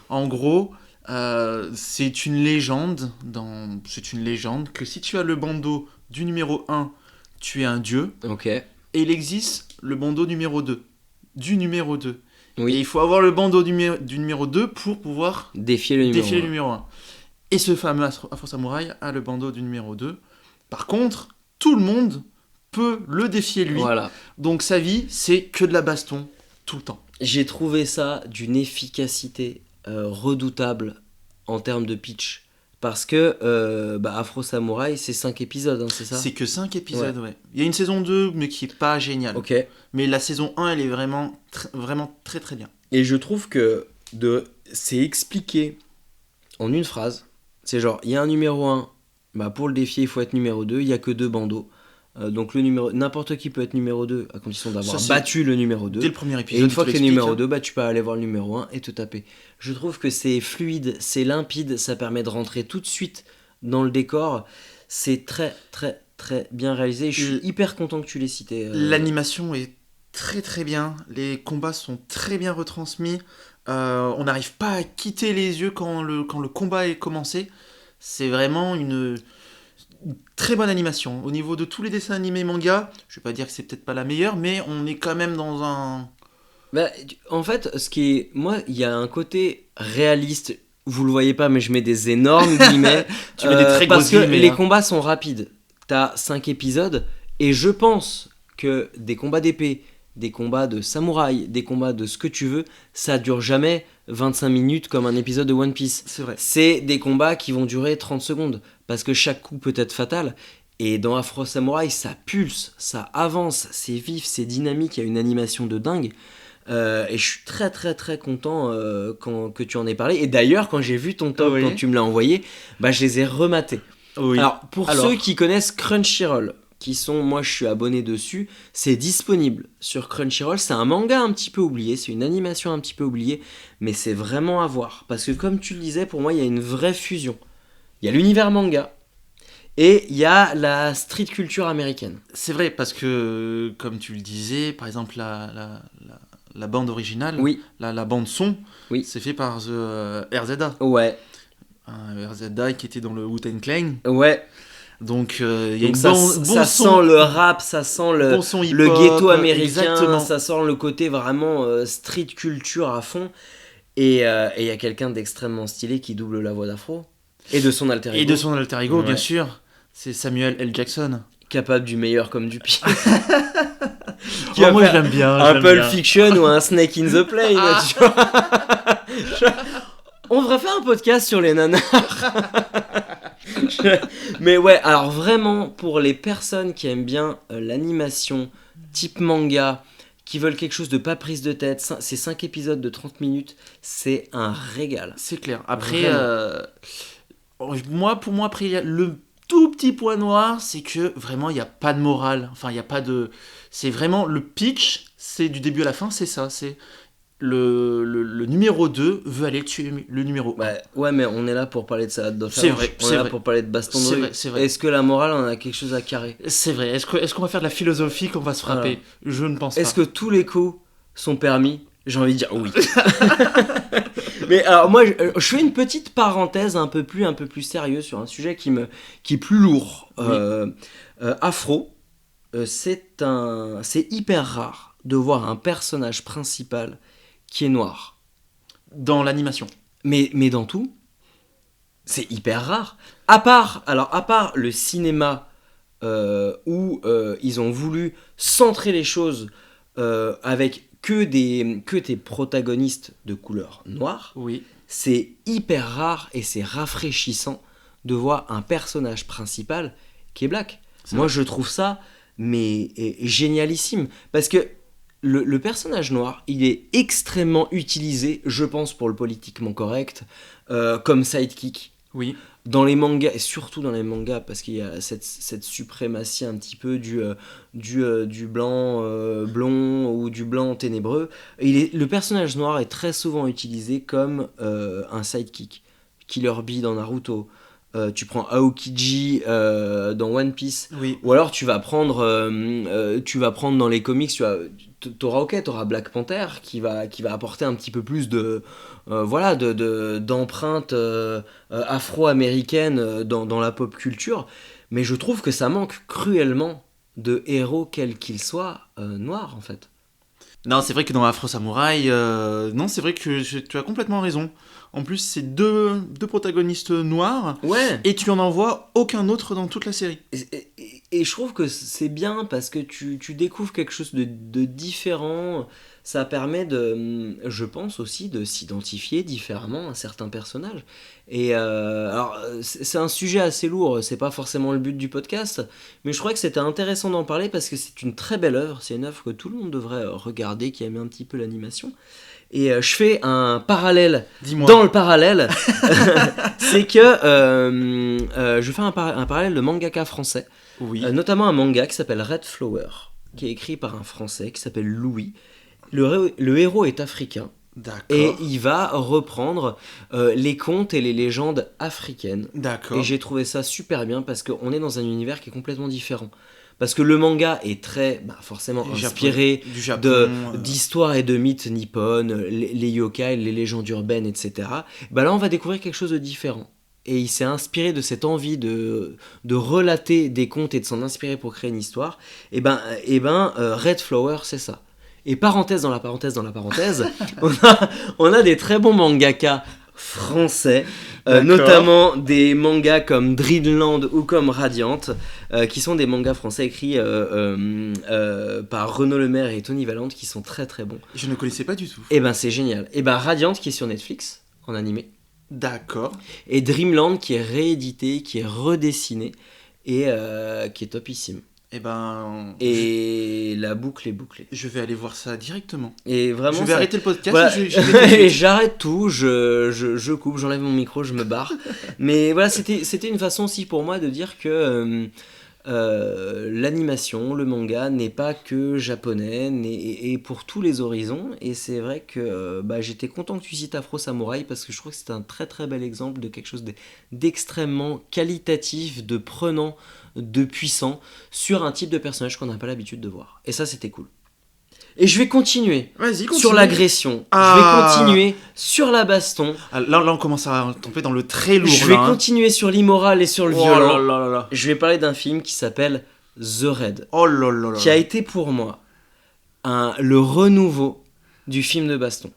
En gros, c'est une légende que si tu as le bandeau du numéro 1, tu es un dieu. OK. Et il existe le bandeau numéro 2. Du numéro 2. Oui. Et il faut avoir le bandeau du numéro 2 pour pouvoir défier le numéro 1. Et ce fameux Afro Samouraï a le bandeau du numéro 2. Par contre, tout le monde peut le défier lui. Voilà. Donc sa vie, c'est que de la baston tout le temps. J'ai trouvé ça d'une efficacité redoutable en termes de pitch. Parce que Afro Samouraï, c'est 5 épisodes, c'est ça ? C'est que 5 épisodes, ouais. Il y a une saison 2, mais qui est pas géniale. Ok. Mais la saison 1, elle est vraiment très très bien. Et je trouve que c'est expliqué en une phrase. C'est genre, il y a un numéro 1, pour le défier, il faut être numéro 2, il n'y a que 2 bandeaux. Donc n'importe qui peut être numéro 2 à condition d'avoir battu le numéro 2. Dès le premier épisode. Et une fois que tu es numéro 2, tu peux aller voir le numéro 1 et te taper. Je trouve que c'est fluide, c'est limpide, ça permet de rentrer tout de suite dans le décor. C'est très très très bien réalisé. Je suis hyper content que tu l'aies cité. L'animation est très très bien, les combats sont très bien retransmis. On n'arrive pas à quitter les yeux quand le combat est commencé. C'est vraiment une très bonne animation. Au niveau de tous les dessins animés manga, je vais pas dire que c'est peut-être pas la meilleure, mais on est quand même dans un... en fait, moi, il y a un côté réaliste. Vous le voyez pas, mais je mets des énormes guillemets. Tu mets des très grosses guillemets. Parce que les combats sont rapides. T'as 5 épisodes, et je pense que des combats d'épée, des combats de samouraï, des combats de ce que tu veux, ça dure jamais 25 minutes comme un épisode de One Piece. C'est vrai. C'est des combats qui vont durer 30 secondes, parce que chaque coup peut être fatal. Et dans Afro Samouraï, ça pulse, ça avance, c'est vif, c'est dynamique, il y a une animation de dingue. Et je suis très très très content que tu en aies parlé. Et d'ailleurs, quand j'ai vu ton top, quand tu me l'as envoyé, je les ai rematés. Oui. Alors, ceux qui connaissent Crunchyroll, moi je suis abonné dessus, c'est disponible sur Crunchyroll. C'est un manga un petit peu oublié, c'est une animation un petit peu oubliée, mais c'est vraiment à voir. Parce que comme tu le disais, pour moi il y a une vraie fusion. Il y a l'univers manga et il y a la street culture américaine. C'est vrai, parce que comme tu le disais, par exemple la bande originale, la bande son, c'est fait par RZA. Ouais. RZA qui était dans le Wu-Tang Clan. Ouais. Donc il y a ça sent le rap, ça sent le ghetto américain, exactement. Ça sent le côté vraiment street culture à fond. Et il y a quelqu'un d'extrêmement stylé qui double la voix d'Afro. Et de son alter ego. Et de son alter ego, bien sûr. C'est Samuel L. Jackson. Capable du meilleur comme du pire. Moi, je l'aime bien. Un Pulp Fiction ou un Snake in the Plane, tu vois. On devrait faire un podcast sur les nanars. Mais ouais, alors vraiment, pour les personnes qui aiment bien l'animation type manga, qui veulent quelque chose de pas prise de tête, ces 5 épisodes de 30 minutes, c'est un régal. C'est clair. Après, pour moi, après, il y a le tout petit point noir, c'est que vraiment, il n'y a pas de morale. Enfin, il n'y a pas de... C'est vraiment le pitch, c'est du début à la fin, c'est ça. C'est le numéro 2 veut aller tuer le numéro 1. Ouais, mais on est là pour parler de salade d'offre. C'est vrai. On est là pour parler de baston de rue. C'est vrai. Est-ce que la morale, on a quelque chose à carrer? C'est vrai. Est-ce qu'on va faire de la philosophie qu'on va se frapper? Je ne pense pas. Est-ce que tous les coups sont permis? J'ai envie de dire oui. Mais alors moi, je fais une petite parenthèse un peu plus sérieux sur un sujet qui est plus lourd. Oui. Afro, c'est hyper rare de voir un personnage principal qui est noir. Dans l'animation. Mais dans tout, c'est hyper rare. À part le cinéma où ils ont voulu centrer les choses avec que des protagonistes de couleur noire, oui. C'est hyper rare et c'est rafraîchissant de voir un personnage principal qui est black. Moi, je trouve ça génialissime. Parce que le personnage noir, il est extrêmement utilisé, je pense, pour le politiquement correct, comme sidekick. Oui. Dans les mangas, et surtout dans les mangas, parce qu'il y a cette suprématie un petit peu du blanc blond ou du blanc ténébreux. Le personnage noir est très souvent utilisé comme un sidekick. Killer Bee dans Naruto, tu prends Aokiji dans One Piece, oui. Ou alors tu vas prendre dans les comics, t'auras Black Panther qui va apporter un petit peu plus d'empreintes afro-américaines dans la pop culture, mais je trouve que ça manque cruellement de héros quels qu'ils soient noirs en fait. Non, c'est vrai que dans Afro Samurai, non, c'est vrai que tu as complètement raison. En plus, c'est deux protagonistes noirs, ouais. Et tu en vois aucun autre dans toute la série. Et je trouve que c'est bien parce que tu découvres quelque chose de différent. Ça permet je pense aussi, de s'identifier différemment à certains personnages. Et alors, c'est un sujet assez lourd, c'est pas forcément le but du podcast, mais je crois que c'était intéressant d'en parler parce que c'est une très belle œuvre, c'est une œuvre que tout le monde devrait regarder, qui aime un petit peu l'animation. Et je fais un parallèle. Dis-moi. Dans le parallèle, c'est que je fais un parallèle de mangaka français, oui. Notamment un manga qui s'appelle Red Flower, qui est écrit par un Français qui s'appelle Louis. Le héros est africain. D'accord. Et il va reprendre les contes et les légendes africaines. D'accord. Et j'ai trouvé ça super bien parce qu'on est dans un univers qui est complètement différent. Parce que le manga est très forcément inspiré d'histoires et de mythes nippones, les yokai, les légendes urbaines, etc. Là, on va découvrir quelque chose de différent. Et il s'est inspiré de cette envie de relater des contes et de s'en inspirer pour créer une histoire. Red Flower, c'est ça. Et parenthèse dans la parenthèse, on a des très bons mangaka français, notamment des mangas comme Dreamland ou comme Radiant, qui sont des mangas français écrits par Renaud Lemaire et Tony Valente, qui sont très très bons. Je ne connaissais pas du tout. Et c'est génial. Et Radiant qui est sur Netflix en animé. D'accord. Et Dreamland qui est réédité, qui est redessiné et qui est topissime. Et la boucle est bouclée. Je vais aller voir ça directement. Et vraiment, je vais arrêter le podcast. Voilà. Et j'arrête tout, je coupe, j'enlève mon micro, je me barre. Mais voilà, c'était une façon aussi pour moi de dire que l'animation, le manga n'est pas que japonais, et pour tous les horizons. Et c'est vrai que j'étais content que tu cites Afro Samurai parce que je trouve que c'est un très très bel exemple de quelque chose d'extrêmement qualitatif, de prenant, de puissant sur un type de personnage qu'on n'a pas l'habitude de voir. Et ça, c'était cool. Et je vais continuer. Vas-y, continue. Sur l'agression. Je vais continuer sur la baston. Là, on commence à tomber dans le très lourd. Je vais continuer sur l'immoral et sur le violent. Là. Je vais parler d'un film qui s'appelle The Raid. Oh là là là. Qui a été pour moi le renouveau du film de baston.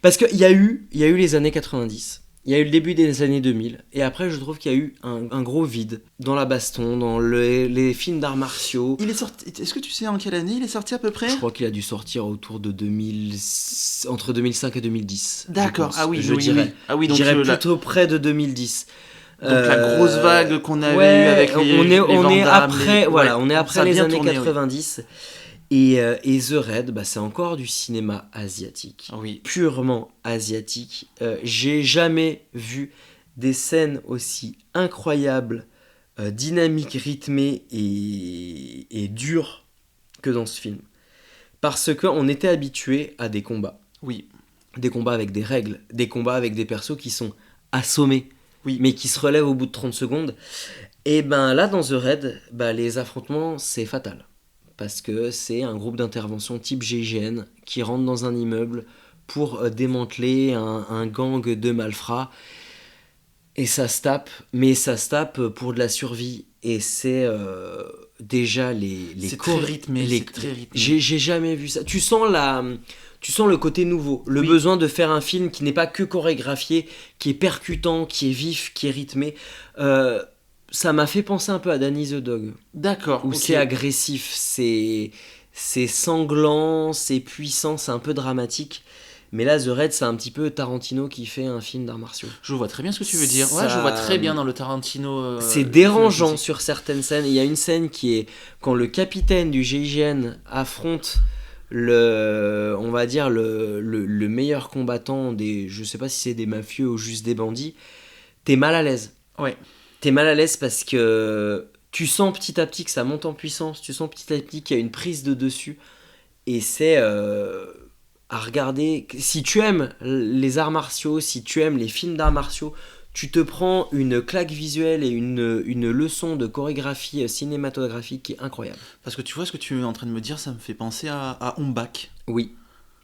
Parce qu'il y a eu les années 90, il y a eu le début des années 2000, et après je trouve qu'il y a eu un gros vide dans la baston, dans les films d'arts martiaux. Il est sorti, est-ce que tu sais en quelle année il est sorti à peu près ? Je crois qu'il a dû sortir autour de entre 2005 et 2010. D'accord, ah oui, je dirais. Oui. Ah oui, donc je dirais plutôt près de 2010. Donc la grosse vague qu'on avait eue avec les on est Damme, après, on est après les années tourné, 90. Oui. Et The Raid, c'est encore du cinéma asiatique. Oui. Purement asiatique. J'ai jamais vu des scènes aussi incroyables, dynamiques, rythmées et dures que dans ce film. Parce qu'on était habitué à des combats. Oui. Des combats avec des règles, des combats avec des persos qui sont assommés. Oui. Mais qui se relève au bout de 30 secondes. Et là, dans The Raid, les affrontements, c'est fatal. Parce que c'est un groupe d'intervention type GIGN qui rentre dans un immeuble pour démanteler un gang de malfrats. Et ça se tape, mais ça se tape pour de la survie. Et c'est déjà les c'est très rythmé, c'est très rythmé. J'ai jamais vu ça. Tu sens le côté nouveau, le besoin de faire un film qui n'est pas que chorégraphié, qui est percutant, qui est vif, qui est rythmé. Ça m'a fait penser un peu à Danny the Dog. D'accord. Où c'est agressif, c'est sanglant, c'est puissant, c'est un peu dramatique. Mais là, The Raid, c'est un petit peu Tarantino qui fait un film d'arts martiaux. Je vois très bien ce que tu veux dire. Ouais, je vois très bien dans le Tarantino. C'est dérangeant sur certaines scènes. Il y a une scène qui est quand le capitaine du GIGN affronte on va dire le meilleur combattant je sais pas si c'est des mafieux ou juste des bandits. T'es mal à l'aise. Ouais. T'es mal à l'aise parce que tu sens petit à petit que ça monte en puissance. Tu sens petit à petit qu'il y a une prise de dessus. Et c'est à regarder. Si tu aimes les arts martiaux, si tu aimes les films d'arts martiaux, tu te prends une claque visuelle et une leçon de chorégraphie cinématographique qui est incroyable. Parce que tu vois ce que tu es en train de me dire, ça me fait penser à Hong Bak. Oui.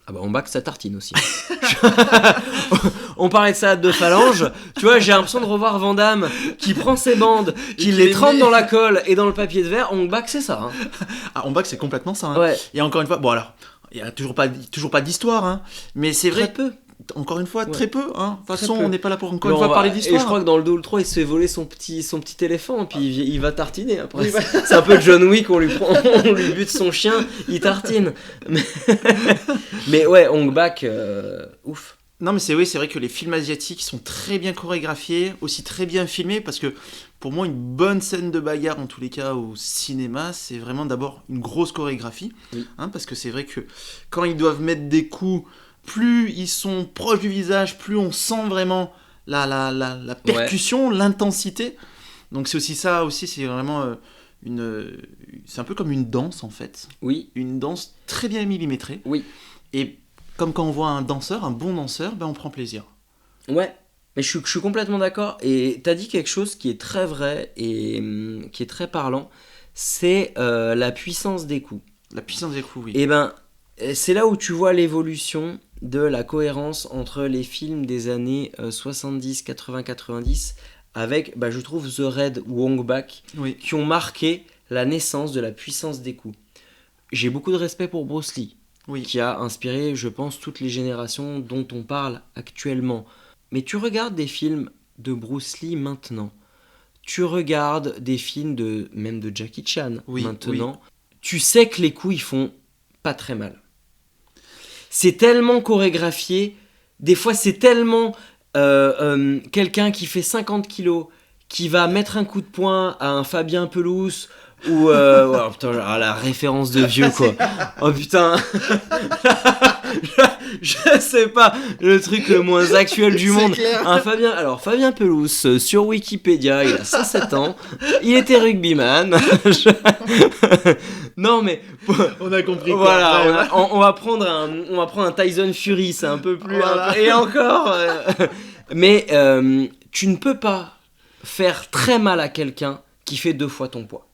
Ah Hong Bak, ça tartine aussi. On parlait de ça de phalange. Tu vois, j'ai l'impression de revoir Van Damme qui prend ses bandes, qui les trempe dans la colle et dans le papier de verre. Hong Bak, c'est ça. Ah, Hong Bak, c'est complètement ça. Hein. Ouais. Et encore une fois, bon alors, il n'y a toujours pas d'histoire, hein, mais c'est vrai. Très peu. Encore une fois, très peu. Hein. De toute façon, on n'est pas là pour encore une fois parler d'histoire. Et je crois que dans le 2 ou le 3, il se fait voler son petit éléphant, puis il va tartiner après. Oui, c'est un peu John Wick, on lui bute son chien, il tartine. Mais ouais, Hong Bak, ouf. Non, mais c'est vrai que les films asiatiques sont très bien chorégraphiés, aussi très bien filmés, parce que pour moi, une bonne scène de bagarre, en tous les cas, au cinéma, c'est vraiment d'abord une grosse chorégraphie. Oui. Hein, parce que c'est vrai que quand ils doivent mettre des coups, plus ils sont proches du visage, plus on sent vraiment la percussion, l'intensité. Donc c'est aussi ça, c'est vraiment c'est un peu comme une danse en fait. Oui. Une danse très bien millimétrée. Oui. Et comme quand on voit un bon danseur, on prend plaisir. Ouais, mais je suis complètement d'accord. Et t'as dit quelque chose qui est très vrai et qui est très parlant, c'est la puissance des coups. La puissance des coups, oui. Et c'est là où tu vois l'évolution de la cohérence entre les films des années 70, 80, 90 avec, je trouve, The Raid ou Hong Bak, oui, qui ont marqué la naissance de la puissance des coups. J'ai beaucoup de respect pour Bruce Lee, oui, qui a inspiré, je pense, toutes les générations dont on parle actuellement. Mais tu regardes des films de Bruce Lee maintenant, tu regardes des films même de Jackie Chan maintenant, tu sais que les coups, ils font pas très mal. C'est tellement chorégraphié, des fois c'est tellement quelqu'un qui fait 50 kilos, qui va mettre un coup de poing à un Fabien Pelouse, ou oh putain, la référence de vieux quoi. Oh putain. je sais pas, le truc le moins actuel du monde. Un Fabien Pelouse sur Wikipédia, il a 107 ans, il était rugbyman. Non mais on a compris quoi. Voilà, on va prendre un Tyson Fury, c'est un peu plus et encore mais tu ne peux pas faire très mal à quelqu'un qui fait 2 fois ton poids.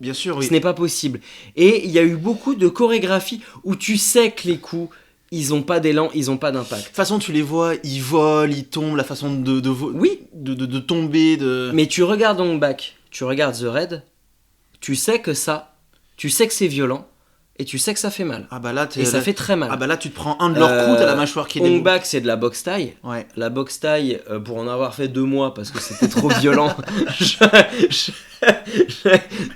Bien sûr, oui. Ce n'est pas possible. Et il y a eu beaucoup de chorégraphies où tu sais que les coups, ils ont pas d'élan, ils ont pas d'impact. De toute façon, tu les vois, ils volent, ils tombent, la façon de tomber, Mais tu regardes Hong Bak, tu regardes The Raid, tu sais que c'est violent, et tu sais que ça fait mal. Ah bah là, ça fait très mal. Ah bah là, tu te prends un de leurs coups, t'as la mâchoire qui est Hong Bak, c'est de la boxe thaï. Ouais. La boxe thaï, pour en avoir fait 2 mois parce que c'était trop violent, je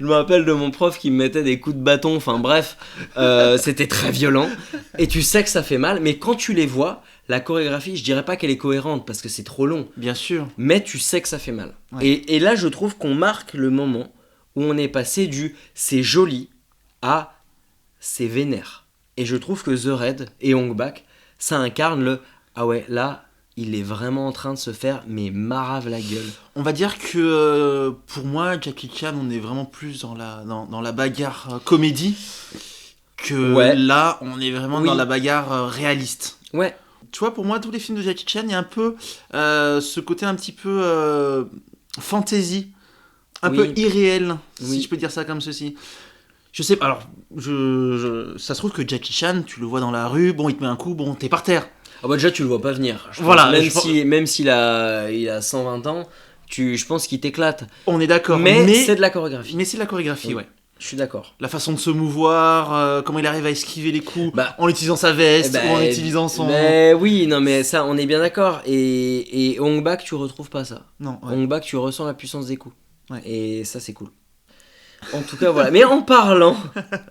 me rappelle de mon prof qui me mettait des coups de bâton, enfin bref, c'était très violent. Et tu sais que ça fait mal, mais quand tu les vois, la chorégraphie, je dirais pas qu'elle est cohérente parce que c'est trop long. Bien sûr. Mais tu sais que ça fait mal. Ouais. Et là, je trouve qu'on marque le moment où on est passé du c'est joli à c'est vénère. Et je trouve que The Raid et Hong Bak, ça incarne le ah ouais, là, il est vraiment en train de se faire mais marave la gueule. On va dire que pour moi, Jackie Chan, on est vraiment plus dans la bagarre comédie que là, on est vraiment dans la bagarre réaliste. Ouais. Tu vois, pour moi, tous les films de Jackie Chan, il y a un peu ce côté un petit peu fantasy, un peu irréel, si je peux dire ça comme ceci. Je sais pas, alors, ça se trouve que Jackie Chan, tu le vois dans la rue, bon, il te met un coup, bon, t'es par terre. Ah bah déjà, tu le vois pas venir. Voilà. Même s'il a 120 ans, je pense qu'il t'éclate. On est d'accord. Mais c'est de la chorégraphie. Mais c'est de la chorégraphie, oui. Ouais. Je suis d'accord. La façon de se mouvoir, comment il arrive à esquiver les coups, en utilisant sa veste, ou en utilisant son... oui, non mais ça, on est bien d'accord. Et Hong Bak, tu retrouves pas ça. Non. Ouais. Hong Bak, tu ressens la puissance des coups. Ouais. Et ça, c'est cool. En tout cas, voilà. Mais en parlant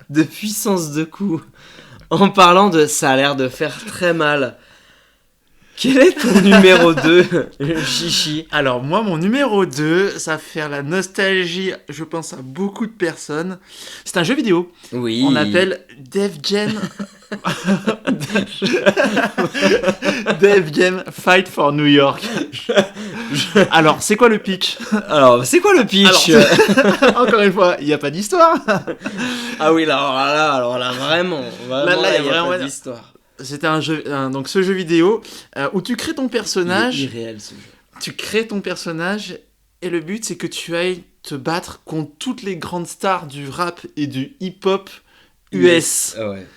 de puissance de coups, en parlant de ça a l'air de faire très mal, quel est ton numéro 2, Chichi ? Alors moi, mon numéro 2, ça va faire la nostalgie, je pense, à beaucoup de personnes. C'est un jeu vidéo. Oui. On appelle Def Jam... Def Jam Fight for New York. Alors, c'est quoi le pitch ? Alors, c'est quoi le pitch ? Encore une fois, il n'y a pas d'histoire. Ah oui, alors là, vraiment, là, il n'y a pas d'histoire. C'était un jeu, donc ce jeu vidéo où tu crées ton personnage. Il est irréel ce jeu. Tu crées ton personnage et le but c'est que tu ailles te battre contre toutes les grandes stars du rap et du hip-hop US. Ah ouais.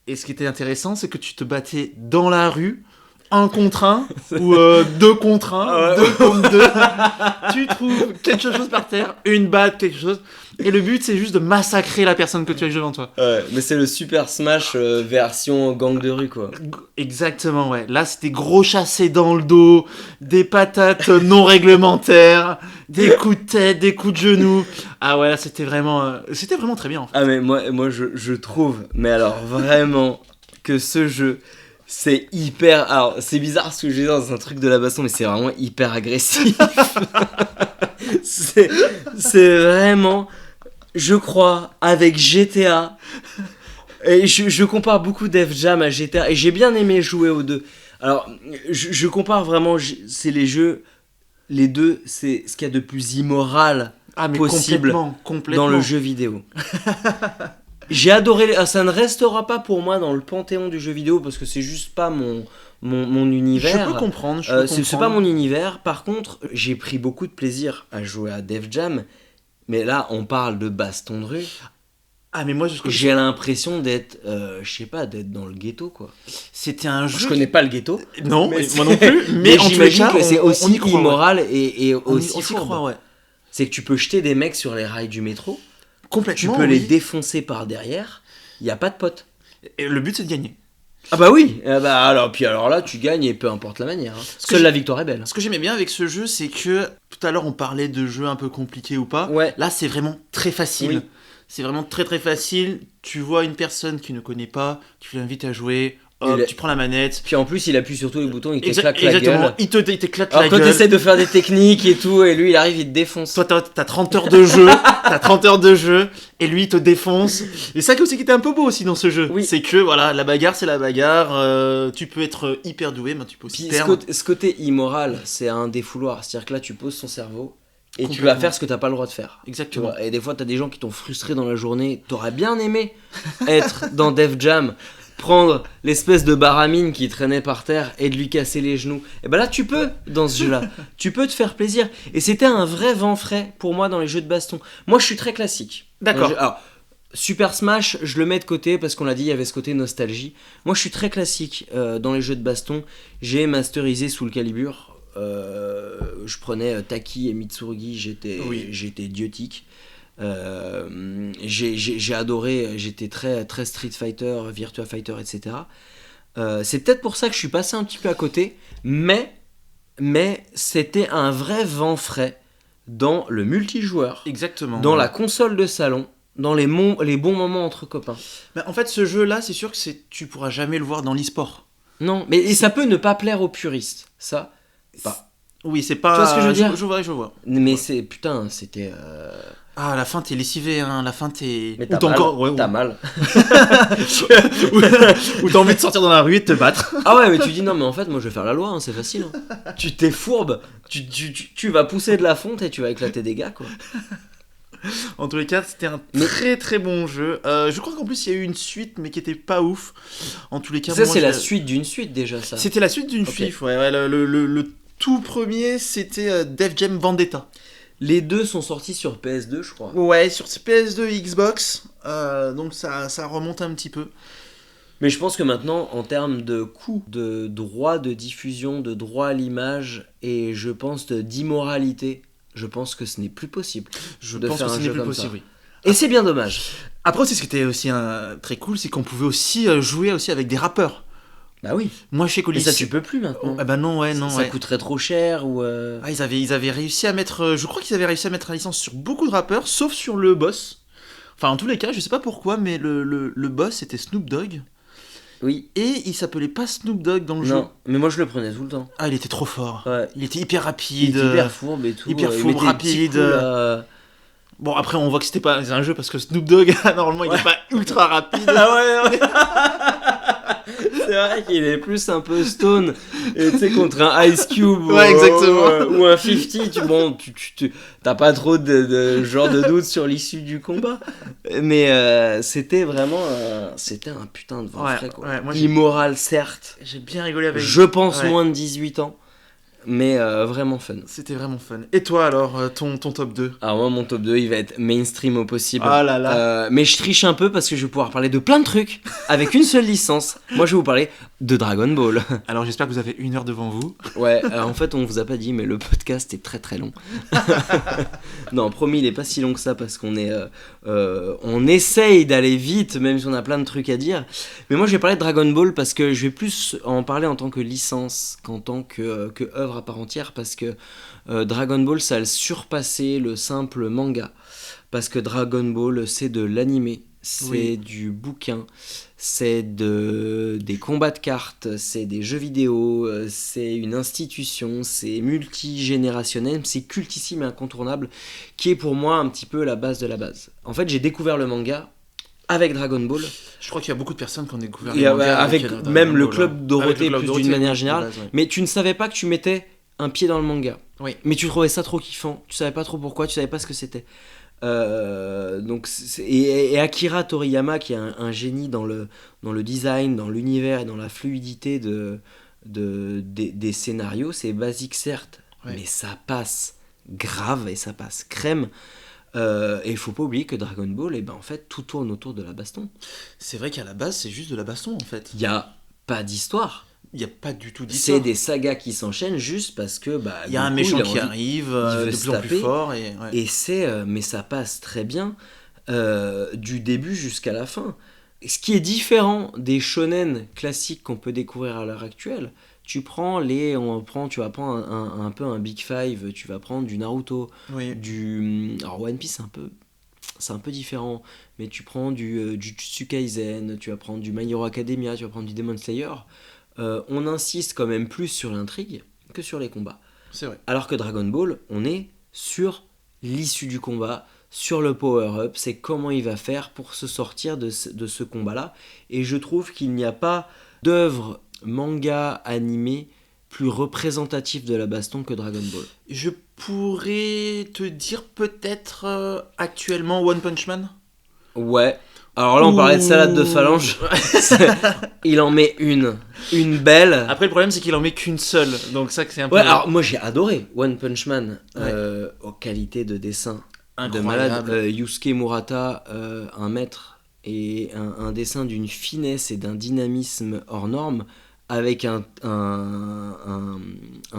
Et ce qui était intéressant, c'est que tu te battais dans la rue, 1 contre 1 ou 2 contre 1, 2 contre 2. Tu trouves quelque chose par terre, une batte, quelque chose. Et le but, c'est juste de massacrer la personne que tu as devant toi. Ouais, mais c'est le Super Smash version gang de rue, quoi. Exactement, ouais. Là, c'était gros chassés dans le dos, des patates non réglementaires, des coups de tête, des coups de genoux. Ah ouais, là, c'était vraiment très bien, en fait. Ah, mais moi je trouve, mais alors vraiment, que ce jeu... C'est hyper... Alors, c'est bizarre ce que j'ai dit dans un truc de la baston, mais c'est vraiment hyper agressif. c'est vraiment... Je crois, avec GTA... Et je compare beaucoup Def Jam à GTA, et j'ai bien aimé jouer aux deux. Alors, je compare vraiment... C'est les jeux... Les deux, c'est ce qu'il y a de plus immoral possible complètement. dans le jeu vidéo. J'ai adoré, ça ne restera pas pour moi dans le panthéon du jeu vidéo parce que c'est juste pas mon univers. Je peux comprendre. C'est pas mon univers. Par contre, j'ai pris beaucoup de plaisir à jouer à Def Jam. Mais là, on parle de baston de rue. Ah, mais moi, j'ai l'impression d'être, je sais pas, d'être dans le ghetto, quoi. C'était un jeu. Je connais pas le ghetto. Non, moi non plus. Mais j'imagine que c'est aussi immoral et aussi on y croit, ouais. C'est que tu peux jeter des mecs sur les rails du métro. Complètement. Tu peux les défoncer par derrière. Il y a pas de pote. Et le but, c'est de gagner. Ah bah oui. Alors là, tu gagnes et peu importe la manière. Hein. Seule la victoire est belle. Ce que j'aimais bien avec ce jeu, c'est que tout à l'heure, on parlait de jeux un peu compliqués ou pas. Ouais. Là, c'est vraiment très facile. Oui. C'est vraiment très très facile. Tu vois une personne qui ne connaît pas, tu l'invites à jouer. Tu prends la manette. Puis en plus, il appuie sur tous les boutons, il t'éclate la gueule. Il t'éclate la gueule. Alors quand t'essaies de faire des techniques et tout, et lui il arrive, il te défonce. Toi t'as 30 heures de jeu, et lui il te défonce. Et ça aussi qui était un peu beau aussi dans ce jeu. Oui. C'est que voilà, la bagarre c'est la bagarre. Tu peux être hyper doué, mais tu peux aussi perdre. Ce côté immoral, c'est un défouloir. C'est-à-dire que là tu poses ton cerveau. Et tu vas faire ce que t'as pas le droit de faire. Exactement. Et des fois t'as des gens qui t'ont frustré dans la journée. T'aurais bien aimé être dans Def Jam, prendre l'espèce de baramine qui traînait par terre et de lui casser les genoux. Et ben là tu peux dans ce jeu-là. Tu peux te faire plaisir. Et c'était un vrai vent frais pour moi dans les jeux de baston. Moi je suis très classique. D'accord. Alors, Super Smash, je le mets de côté parce qu'on l'a dit, il y avait ce côté nostalgie. Moi je suis très classique dans les jeux de baston. J'ai masterisé Soul Calibur. Je prenais Taki et Mitsurugi, j'étais idiotique. J'ai adoré, j'étais très, très Street Fighter, Virtua Fighter, etc. C'est peut-être pour ça que je suis passé un petit peu à côté, mais c'était un vrai vent frais dans le multijoueur, exactement, dans la console de salon, dans les bons moments entre copains. Mais en fait, ce jeu-là, c'est sûr que tu pourras jamais le voir dans l'e-sport. Non, mais et ça peut ne pas plaire aux puristes, ça. Oui, c'est pas. Tu vois ce que je veux dire ? Je vois. Mais c'est putain, c'était. Ah, à la fin, t'es lessivé, hein. À la fin, t'es. Mais t'as mal. Ou t'as envie de sortir dans la rue et de te battre. Ah ouais, mais tu dis non, mais en fait, moi je vais faire la loi, hein, c'est facile. Hein. Tu t'es fourbe, tu vas pousser de la fonte et tu vas éclater des gars, quoi. En tous les cas, c'était un très très bon jeu. Je crois qu'en plus, il y a eu une suite, mais qui était pas ouf. En tous les cas, ça, c'est la suite d'une suite déjà, ça. C'était la suite d'une suite, ouais. Le tout premier, c'était Def Jam Vendetta. Les deux sont sortis sur PS2, je crois. Ouais, sur PS2 et Xbox. Donc ça remonte un petit peu. Mais je pense que maintenant, en termes de coût, de droits de diffusion, de droit à l'image et je pense d'immoralité, je pense que ce n'est plus possible. De faire un jeu comme ça. Oui. Et c'est bien dommage. Après aussi, ce qui était aussi très cool, c'est qu'on pouvait aussi jouer aussi avec des rappeurs. Bah oui. Moi chez Colis. Mais ça tu peux plus maintenant. Bah non, ouais, non. Ça coûterait trop cher ou. Ah, ils avaient réussi à mettre. Je crois qu'ils avaient réussi à mettre la licence sur beaucoup de rappeurs, sauf sur le boss. Enfin, en tous les cas, je sais pas pourquoi, mais le boss c'était Snoop Dogg. Oui. Et il s'appelait pas Snoop Dogg dans le jeu. Non, mais moi je le prenais tout le temps. Ah, il était trop fort. Ouais. Il était hyper rapide. Il était hyper fourbe et tout. Hyper fourbe, rapide. Bon, après, on voit que c'était pas un jeu parce que Snoop Dogg, normalement, il est pas ultra rapide. Ah ouais. C'est vrai qu'il est plus un peu stone. Et tu sais, contre un Ice Cube ouais, exactement. Ou un 50, tu t'as pas trop de genre de doute sur l'issue du combat. Mais c'était vraiment c'était un putain de vent frais, quoi. Ouais, immoral, certes. J'ai bien rigolé avec. Je pense moins de 18 ans. Mais vraiment fun. C'était vraiment fun. Et toi alors, ton top 2 ? Alors moi mon top 2 il va être mainstream au possible. Ah là là. Mais je triche un peu parce que je vais pouvoir parler de plein de trucs avec une seule licence. Moi je vais vous parler de Dragon Ball. Alors j'espère que vous avez 1 heure devant vous. Ouais, en fait on vous a pas dit mais le podcast est très très long. Non promis il est pas si long que ça parce qu'on est on essaye d'aller vite même si on a plein de trucs à dire. Mais moi je vais parler de Dragon Ball parce que je vais plus en parler en tant que licence qu'en tant que œuvre à part entière parce que Dragon Ball ça a surpassé le simple manga parce que Dragon Ball c'est de l'animé, c'est du bouquin, c'est des combats de cartes, c'est des jeux vidéo, c'est une institution, c'est multigénérationnel, c'est cultissime et incontournable qui est pour moi un petit peu la base de la base. En fait j'ai découvert le manga avec Dragon Ball. Je crois qu'il y a beaucoup de personnes qui ont découvert les mangas avec même le Club Dorothée plus d'une manière générale. Base, ouais. Mais tu ne savais pas que tu mettais un pied dans le manga. Oui. Mais tu trouvais ça trop kiffant. Tu savais pas trop pourquoi, tu savais pas ce que c'était. Et Akira Toriyama qui est un génie dans le design, dans l'univers et dans la fluidité des scénarios. C'est basique certes, mais ça passe grave et ça passe crème. Et il faut pas oublier que Dragon Ball, en fait, tout tourne autour de la baston. C'est vrai qu'à la base, c'est juste de la baston, en fait. Il y a pas d'histoire. Il y a pas du tout d'histoire. C'est des sagas qui s'enchaînent juste parce que il y a un méchant qui arrive de plus en plus fort et mais ça passe très bien du début jusqu'à la fin. Ce qui est différent des shonen classiques qu'on peut découvrir à l'heure actuelle. Tu vas prendre un peu un Big Five, tu vas prendre du Naruto, alors One Piece c'est un peu différent, mais tu prends du Jujutsu Kaisen, tu vas prendre du My Hero Academia, tu vas prendre du Demon Slayer. On insiste quand même plus sur l'intrigue que sur les combats. C'est vrai. Alors que Dragon Ball, on est sur l'issue du combat, sur le power-up, c'est comment il va faire pour se sortir de ce combat-là. Et je trouve qu'il n'y a pas d'œuvre manga animé plus représentatif de la baston que Dragon Ball. Je pourrais te dire peut-être actuellement One Punch Man. Ouais. Alors là on parlait de salade de phalange. Il en met une belle. Après le problème c'est qu'il en met qu'une seule. Donc ça c'est un peu. Ouais, alors moi j'ai adoré One Punch Man aux qualités de dessin incroyable. De malade. Yusuke Murata, un maître et un dessin d'une finesse et d'un dynamisme hors norme. Avec un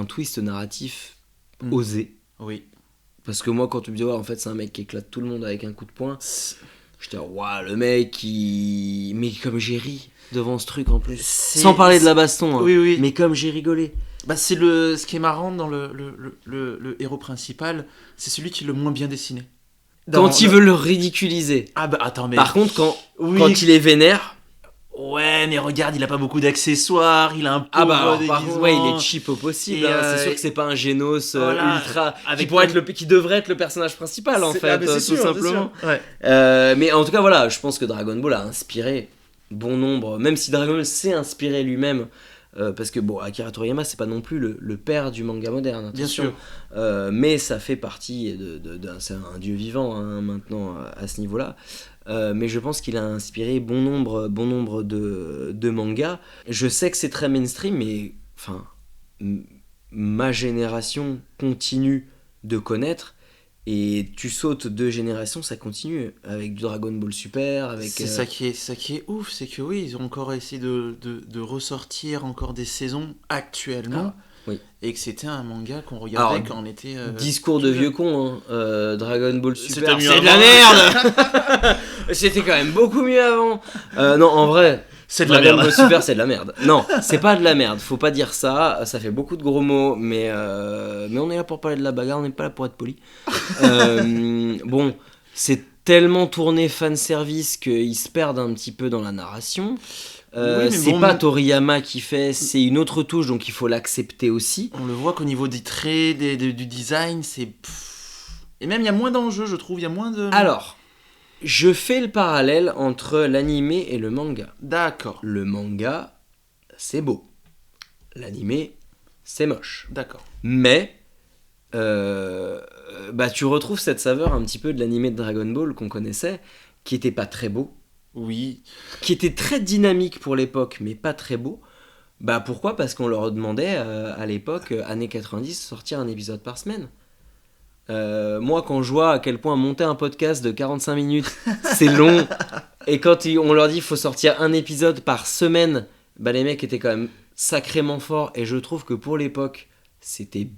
twist narratif osé. Oui. Parce que moi, quand tu me dis, ouais, en fait, c'est un mec qui éclate tout le monde avec un coup de poing, j'étais, waouh, le mec, mais comme j'ai ri devant ce truc en plus. Sans parler de la baston, hein. Oui. Mais comme j'ai rigolé. Bah, ce qui est marrant dans le héros principal, c'est celui qui est le moins bien dessiné. Quand il veut le ridiculiser. Ah bah attends, mais... Par contre, quand il est vénère... Ouais, mais regarde, il a pas beaucoup d'accessoires, il a un peu par contre, ouais, il est cheap au possible. C'est sûr que c'est pas un Génos ultra... qui devrait être le personnage principal, en fait, tout simplement. Ouais. Mais en tout cas, voilà, je pense que Dragon Ball a inspiré bon nombre... Même si Dragon Ball s'est inspiré lui-même... parce que bon, Akira Toriyama c'est pas non plus le père du manga moderne, attention. Bien sûr. Mais ça fait partie c'est un dieu vivant hein, maintenant à ce niveau là, mais je pense qu'il a inspiré bon nombre de mangas. Je sais que c'est très mainstream, mais enfin ma génération continue de connaître. Et tu sautes 2 générations, ça continue avec du Dragon Ball Super, avec... C'est ça qui est ouf, c'est que oui, ils ont encore essayé de ressortir encore des saisons actuellement. Oui. Et que c'était un manga qu'on regardait quand on était... discours de vieux con, hein. Dragon Ball Super, c'est de la merde. C'était quand même beaucoup mieux avant. Non, en vrai... C'est de la Dragon merde. Ball Super, c'est de la merde. Non, c'est pas de la merde, faut pas dire ça, ça fait beaucoup de gros mots, mais on est là pour parler de la bagarre, on n'est pas là pour être poli. Bon, c'est tellement tourné fanservice qu'ils se perdent un petit peu dans la narration. C'est pas Toriyama qui fait, c'est une autre touche, donc il faut l'accepter aussi. On le voit qu'au niveau des traits, du design, c'est... Et même il y a moins d'enjeux, je trouve, il y a moins de... Alors... Je fais le parallèle entre l'animé et le manga. D'accord. Le manga, c'est beau. L'animé, c'est moche. D'accord. Mais, tu retrouves cette saveur un petit peu de l'animé de Dragon Ball qu'on connaissait, qui était pas très beau. Oui. Qui était très dynamique pour l'époque, mais pas très beau. Bah pourquoi ? Parce qu'on leur demandait, à l'époque, années 90, sortir un épisode par semaine. Moi quand je vois à quel point monter un podcast de 45 minutes c'est long, et quand on leur dit qu'il faut sortir un épisode par semaine, bah les mecs étaient quand même sacrément forts, et je trouve que pour l'époque c'était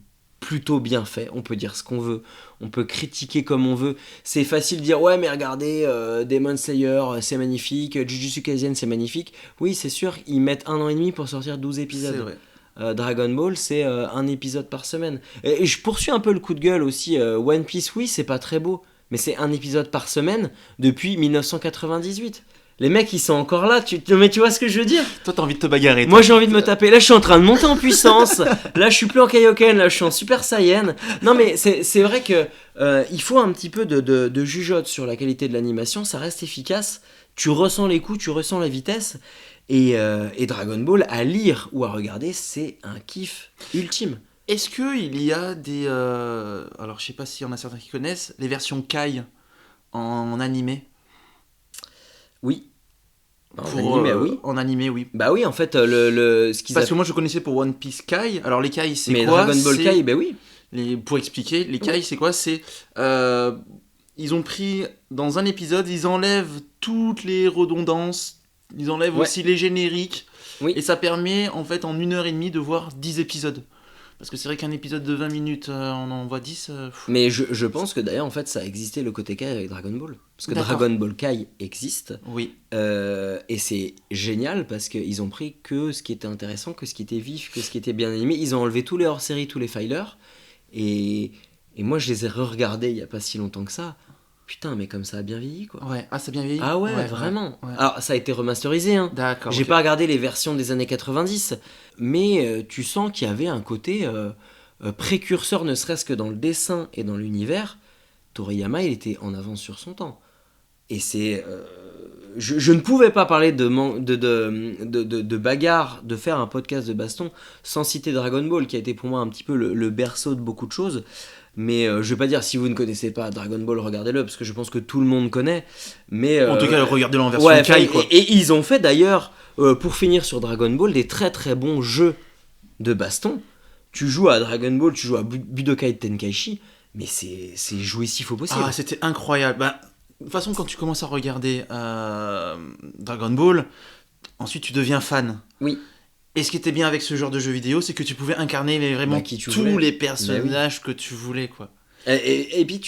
plutôt bien fait. On peut dire ce qu'on veut, on peut critiquer comme on veut, c'est facile de dire ouais mais regardez Demon Slayer c'est magnifique, Jujutsu Kaisen c'est magnifique. Oui c'est sûr, ils mettent 1 an et demi pour sortir 12 épisodes. C'est vrai. Dragon Ball c'est un épisode par semaine, et je poursuis un peu le coup de gueule aussi. One Piece, oui c'est pas très beau, mais c'est un épisode par semaine depuis 1998. Les mecs ils sont encore là, mais tu vois ce que je veux dire. Toi t'as envie de te bagarrer. Moi j'ai envie de me taper, là je suis en train de monter en puissance, là je suis plus en Kaioken, là je suis en Super Saiyan. Non mais c'est vrai que il faut un petit peu de jugeote sur la qualité de l'animation, ça reste efficace, tu ressens les coups, tu ressens la vitesse. Et Dragon Ball, à lire ou à regarder, c'est un kiff ultime. Est-ce qu'il y a des... alors, je sais pas s'il y en a certains qui connaissent, les versions Kai en animé ? Oui. Animé, oui. En animé, oui. Bah oui, en fait, ce qu'ils Parce que moi, je connaissais pour One Piece Kai. Alors, les Kai, c'est mais quoi ? Dragon Ball Kai, bah oui. Pour expliquer, les Kai, c'est quoi ? C'est... ils ont pris, dans un épisode, ils enlèvent toutes les redondances, ils enlèvent aussi les génériques, et ça permet en fait en 1h30 de voir 10 épisodes. Parce que c'est vrai qu'un épisode de 20 minutes, on en voit 10. Mais je pense que d'ailleurs en fait ça a existé le côté Kai avec Dragon Ball. Parce que Dragon Ball Kai existe. Oui. Et c'est génial parce qu'ils ont pris que ce qui était intéressant, que ce qui était vif, que ce qui était bien animé. Ils ont enlevé tous les hors-séries, tous les filers. Et moi je les ai re-regardés il n'y a pas si longtemps que ça. Putain, mais comme ça a bien vieilli, quoi. Ouais, ça a bien vieilli. Ah ouais, vraiment. Ouais. Alors, ça a été remasterisé, hein. D'accord. J'ai pas regardé les versions des années 90, mais tu sens qu'il y avait un côté précurseur, ne serait-ce que dans le dessin et dans l'univers. Toriyama, il était en avance sur son temps. Et c'est... Je ne pouvais pas parler de bagarre, de faire un podcast de baston, sans citer Dragon Ball, qui a été pour moi un petit peu le berceau de beaucoup de choses. Mais je vais pas dire, si vous ne connaissez pas Dragon Ball, regardez-le, parce que je pense que tout le monde connaît. Mais, en tout cas, regardez-le en version Kai, quoi. Et ils ont fait d'ailleurs, pour finir sur Dragon Ball, des très très bons jeux de baston. Tu joues à Dragon Ball, tu joues à Budokai Tenkaichi, mais c'est jouissif au possible. Ah, c'était incroyable. Bah, de toute façon, quand tu commences à regarder Dragon Ball, ensuite tu deviens fan. Oui. Et ce qui était bien avec ce genre de jeu vidéo, c'est que tu pouvais incarner vraiment tous les personnages que tu voulais, quoi. Et puis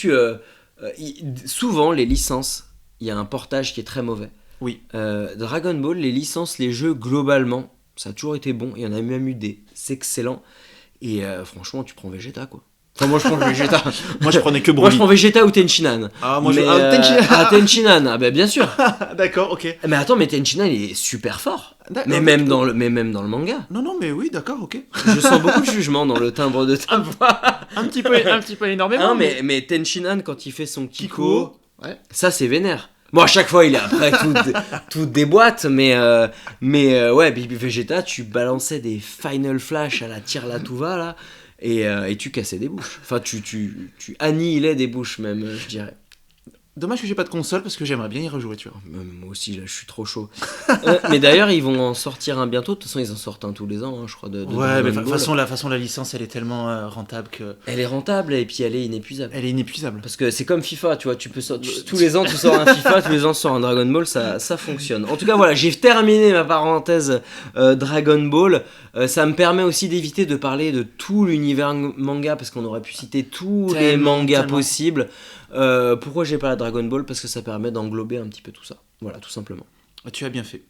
souvent les licences, il y a un portage qui est très mauvais. Oui. Dragon Ball, les licences, les jeux globalement, ça a toujours été bon. Il y en a même eu des, c'est excellent. Et franchement, tu prends Vegeta quoi. Enfin, moi je prends Vegeta. Moi je prenais que Broly. Moi je prends Vegeta ou Tenchinan. Tenchinan. Ah bah bien sûr. D'accord, ok. Mais attends, mais Tenchinan il est super fort. Mais même dans le manga. Non, mais oui, d'accord, ok. Je sens beaucoup de jugement dans le timbre de ta voix. un petit peu énormément. Mais Tenchinan quand il fait son Kiko, ouais. Ça c'est vénère. Bon, à chaque fois, il est après toutes des boîtes, mais ouais, Baby Vegeta, tu balançais des Final Flash à la tire-la-tout-va, là, et tu cassais des bouches. Enfin, tu annihilais des bouches, même, je dirais. Dommage que j'ai pas de console, parce que j'aimerais bien y rejouer, tu vois. Moi aussi, là, je suis trop chaud. Mais d'ailleurs, ils vont en sortir un bientôt. De toute façon, ils en sortent un tous les ans, hein, je crois. Ouais, mais de toute façon, la licence, elle est tellement rentable que... Elle est rentable, et puis elle est inépuisable. Parce que c'est comme FIFA, tu vois. Tous les ans, tu sors un FIFA, tous les ans, tu sors un Dragon Ball, ça fonctionne. En tout cas, voilà, j'ai terminé ma parenthèse Dragon Ball. Ça me permet aussi d'éviter de parler de tout l'univers manga, parce qu'on aurait pu citer tous les mangas possibles. Pourquoi j'ai pas la Dragon Ball? Parce que ça permet d'englober un petit peu tout ça. Voilà, tout simplement. Tu as bien fait.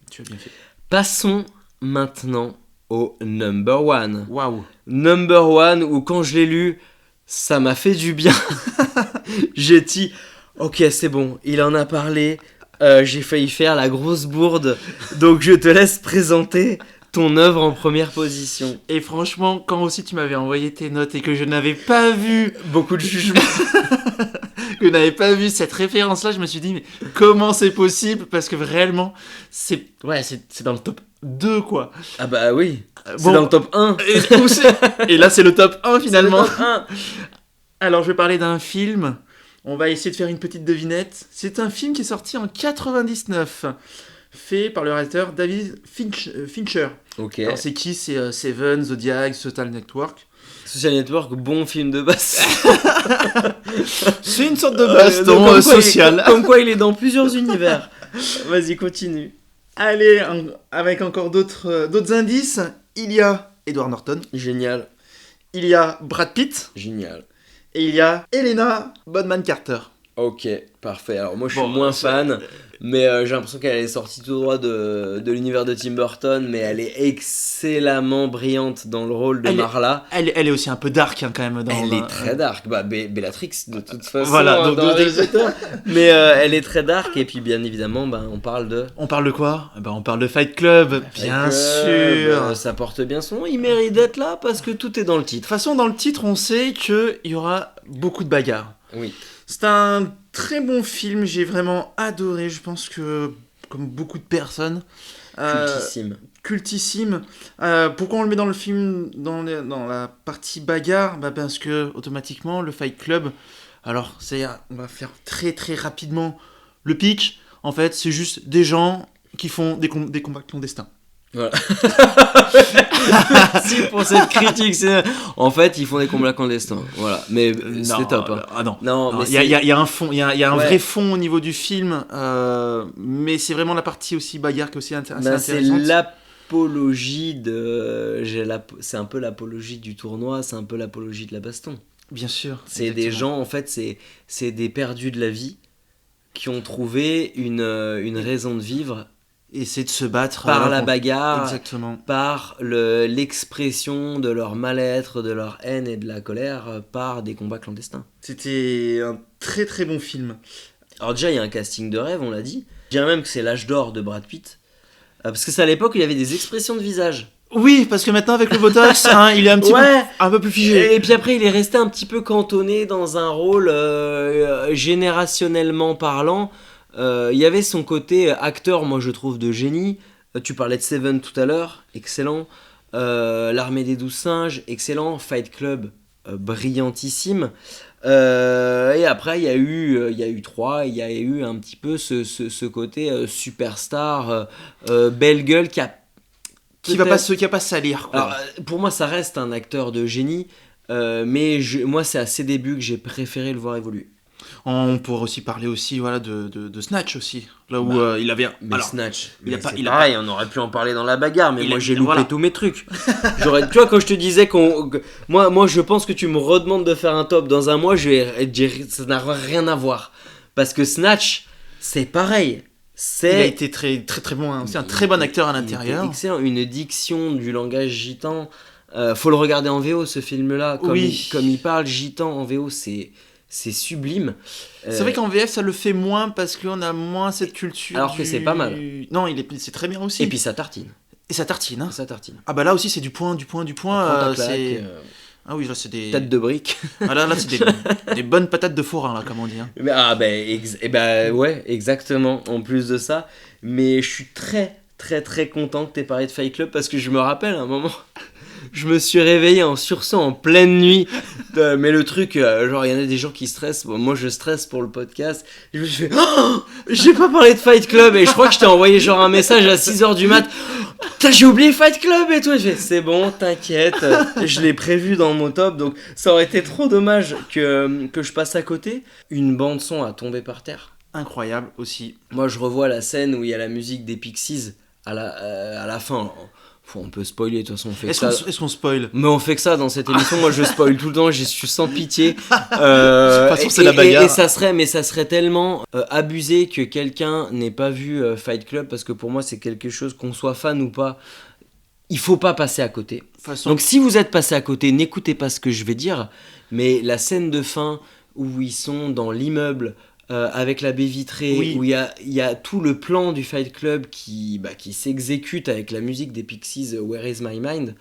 Passons maintenant au number one. Waouh. Number one, où quand je l'ai lu, ça m'a fait du bien. J'ai dit, ok, c'est bon, il en a parlé. J'ai failli faire la grosse bourde. Donc je te laisse présenter ton œuvre en première position. Et franchement, quand aussi tu m'avais envoyé tes notes et que je n'avais pas vu beaucoup de jugements, que je n'avais pas vu cette référence-là, je me suis dit, mais comment c'est possible? Parce que réellement, c'est dans le top 2, quoi. Ah bah oui, c'est dans le top 1. Et là, c'est le top 1, finalement. C'est le top 1. Alors, je vais parler d'un film. On va essayer de faire une petite devinette. C'est un film qui est sorti en 99. Fait par le réalisateur David Fincher. Ok. Alors c'est qui? C'est Seven, Zodiac, Social Network. Social Network, bon film de baston. C'est une sorte de baston social. Comme quoi il est dans plusieurs univers. Vas-y, continue. Allez, avec encore d'autres indices, il y a Edward Norton. Génial. Il y a Brad Pitt. Génial. Et il y a Helena Bonham Carter. Ok, parfait. Alors moi je suis moins fan, mais j'ai l'impression qu'elle est sortie tout droit de l'univers de Tim Burton, mais elle est excellemment brillante dans le rôle de Marla. Elle est aussi un peu dark hein, quand même. Elle est très dark, Bellatrix de toute façon. Voilà, mais elle est très dark, et puis bien évidemment on parle de... On parle de quoi? On parle de Fight Club, bien sûr. Ça porte bien son nom, il mérite d'être là parce que tout est dans le titre. De toute façon dans le titre on sait qu'il y aura beaucoup de bagarres. Oui. C'est un très bon film, j'ai vraiment adoré, je pense que comme beaucoup de personnes. Cultissime. Pourquoi on le met dans le film, dans la partie bagarre? Parce que automatiquement le Fight Club, alors on va faire très très rapidement le pitch. En fait c'est juste des gens qui font des combats clandestins. Voilà. Merci pour cette critique. En fait, ils font des combats clandestins. Voilà. Mais c'est top. Hein. Ah non. Mais il y a un fond, il y a un vrai fond au niveau du film. Mais c'est vraiment la partie aussi bagarre qui est aussi intéressante. C'est l'apologie de. C'est un peu l'apologie du tournoi. C'est un peu l'apologie de la baston. Bien sûr. C'est exactement. Des gens, en fait, c'est des perdus de la vie qui ont trouvé une raison de vivre. Et c'est de se battre par la bagarre, exactement. Par l'expression de leur mal-être, de leur haine et de la colère par des combats clandestins. C'était un très très bon film. Alors déjà il y a un casting de rêve, on l'a dit. Je dirais même que c'est l'âge d'or de Brad Pitt. Parce que c'est à l'époque où il y avait des expressions de visage. Oui, parce que maintenant avec le Botox, il est un peu plus figé. Et puis après il est resté un petit peu cantonné dans un rôle générationnellement parlant. Il y avait son côté acteur, moi je trouve, de génie. Tu parlais de Seven tout à l'heure, excellent. L'Armée des 12 singes, excellent. Fight Club, brillantissime. Et après il y a eu 3, il y a eu un petit peu ce côté superstar, belle gueule qui va pas salir quoi. Alors, pour moi ça reste un acteur de génie, mais moi c'est à ses débuts que j'ai préféré le voir évoluer. On pourrait aussi parler aussi de Snatch aussi, là où il avait. Mais alors, Snatch, il a pareil, on aurait pu en parler dans la bagarre, mais moi j'ai loupé tous mes trucs. Tu vois, quand je te disais moi je pense que tu me redemandes de faire un top dans un mois, ça n'a rien à voir, parce que Snatch, c'est pareil. Il a été très très très bon, hein. C'est un très bon acteur à l'intérieur. Excellent, une diction du langage gitan. Faut le regarder en VO ce film-là, comme il parle gitan en VO, c'est sublime. C'est vrai qu'en VF ça le fait moins parce qu'on a moins cette culture. Alors que c'est pas mal. Non, c'est très bien aussi. Et puis ça tartine. Et ça tartine. Hein. Ça tartine. Ah bah là aussi c'est du point. C'est... Ah oui, là c'est des... Têtes de briques. Ah là c'est des bonnes patates de forain là, comme on dit. Hein. Ouais, exactement. En plus de ça, mais je suis très très très content que t'aies parlé de Fight Club parce que je me rappelle à un moment... Je me suis réveillé en sursaut en pleine nuit. Mais le truc, genre, il y en a des gens qui stressent. Bon, moi, je stresse pour le podcast. Et je me suis fait, j'ai pas parlé de Fight Club. Et je crois que je t'ai envoyé genre un message à 6h du mat. Putain, j'ai oublié Fight Club et tout. Et je fais, c'est bon, t'inquiète. Je l'ai prévu dans mon top. Donc, ça aurait été trop dommage que je passe à côté. Une bande-son a tombé par terre. Incroyable aussi. Moi, je revois la scène où il y a la musique des Pixies à la fin. On peut spoiler, de toute façon on fait ça. Est-ce qu'on spoil ? Mais on fait que ça dans cette émission, moi je spoil tout le temps, je suis sans pitié. De toute façon c'est la bagarre. Et ça serait tellement abusé que quelqu'un n'ait pas vu Fight Club, parce que pour moi c'est quelque chose, qu'on soit fan ou pas, il faut pas passer à côté. Donc si vous êtes passé à côté, n'écoutez pas ce que je vais dire, mais la scène de fin où ils sont dans l'immeuble, avec la baie vitrée, où il y a tout le plan du Fight Club qui s'exécute avec la musique des Pixies, Where Is My Mind.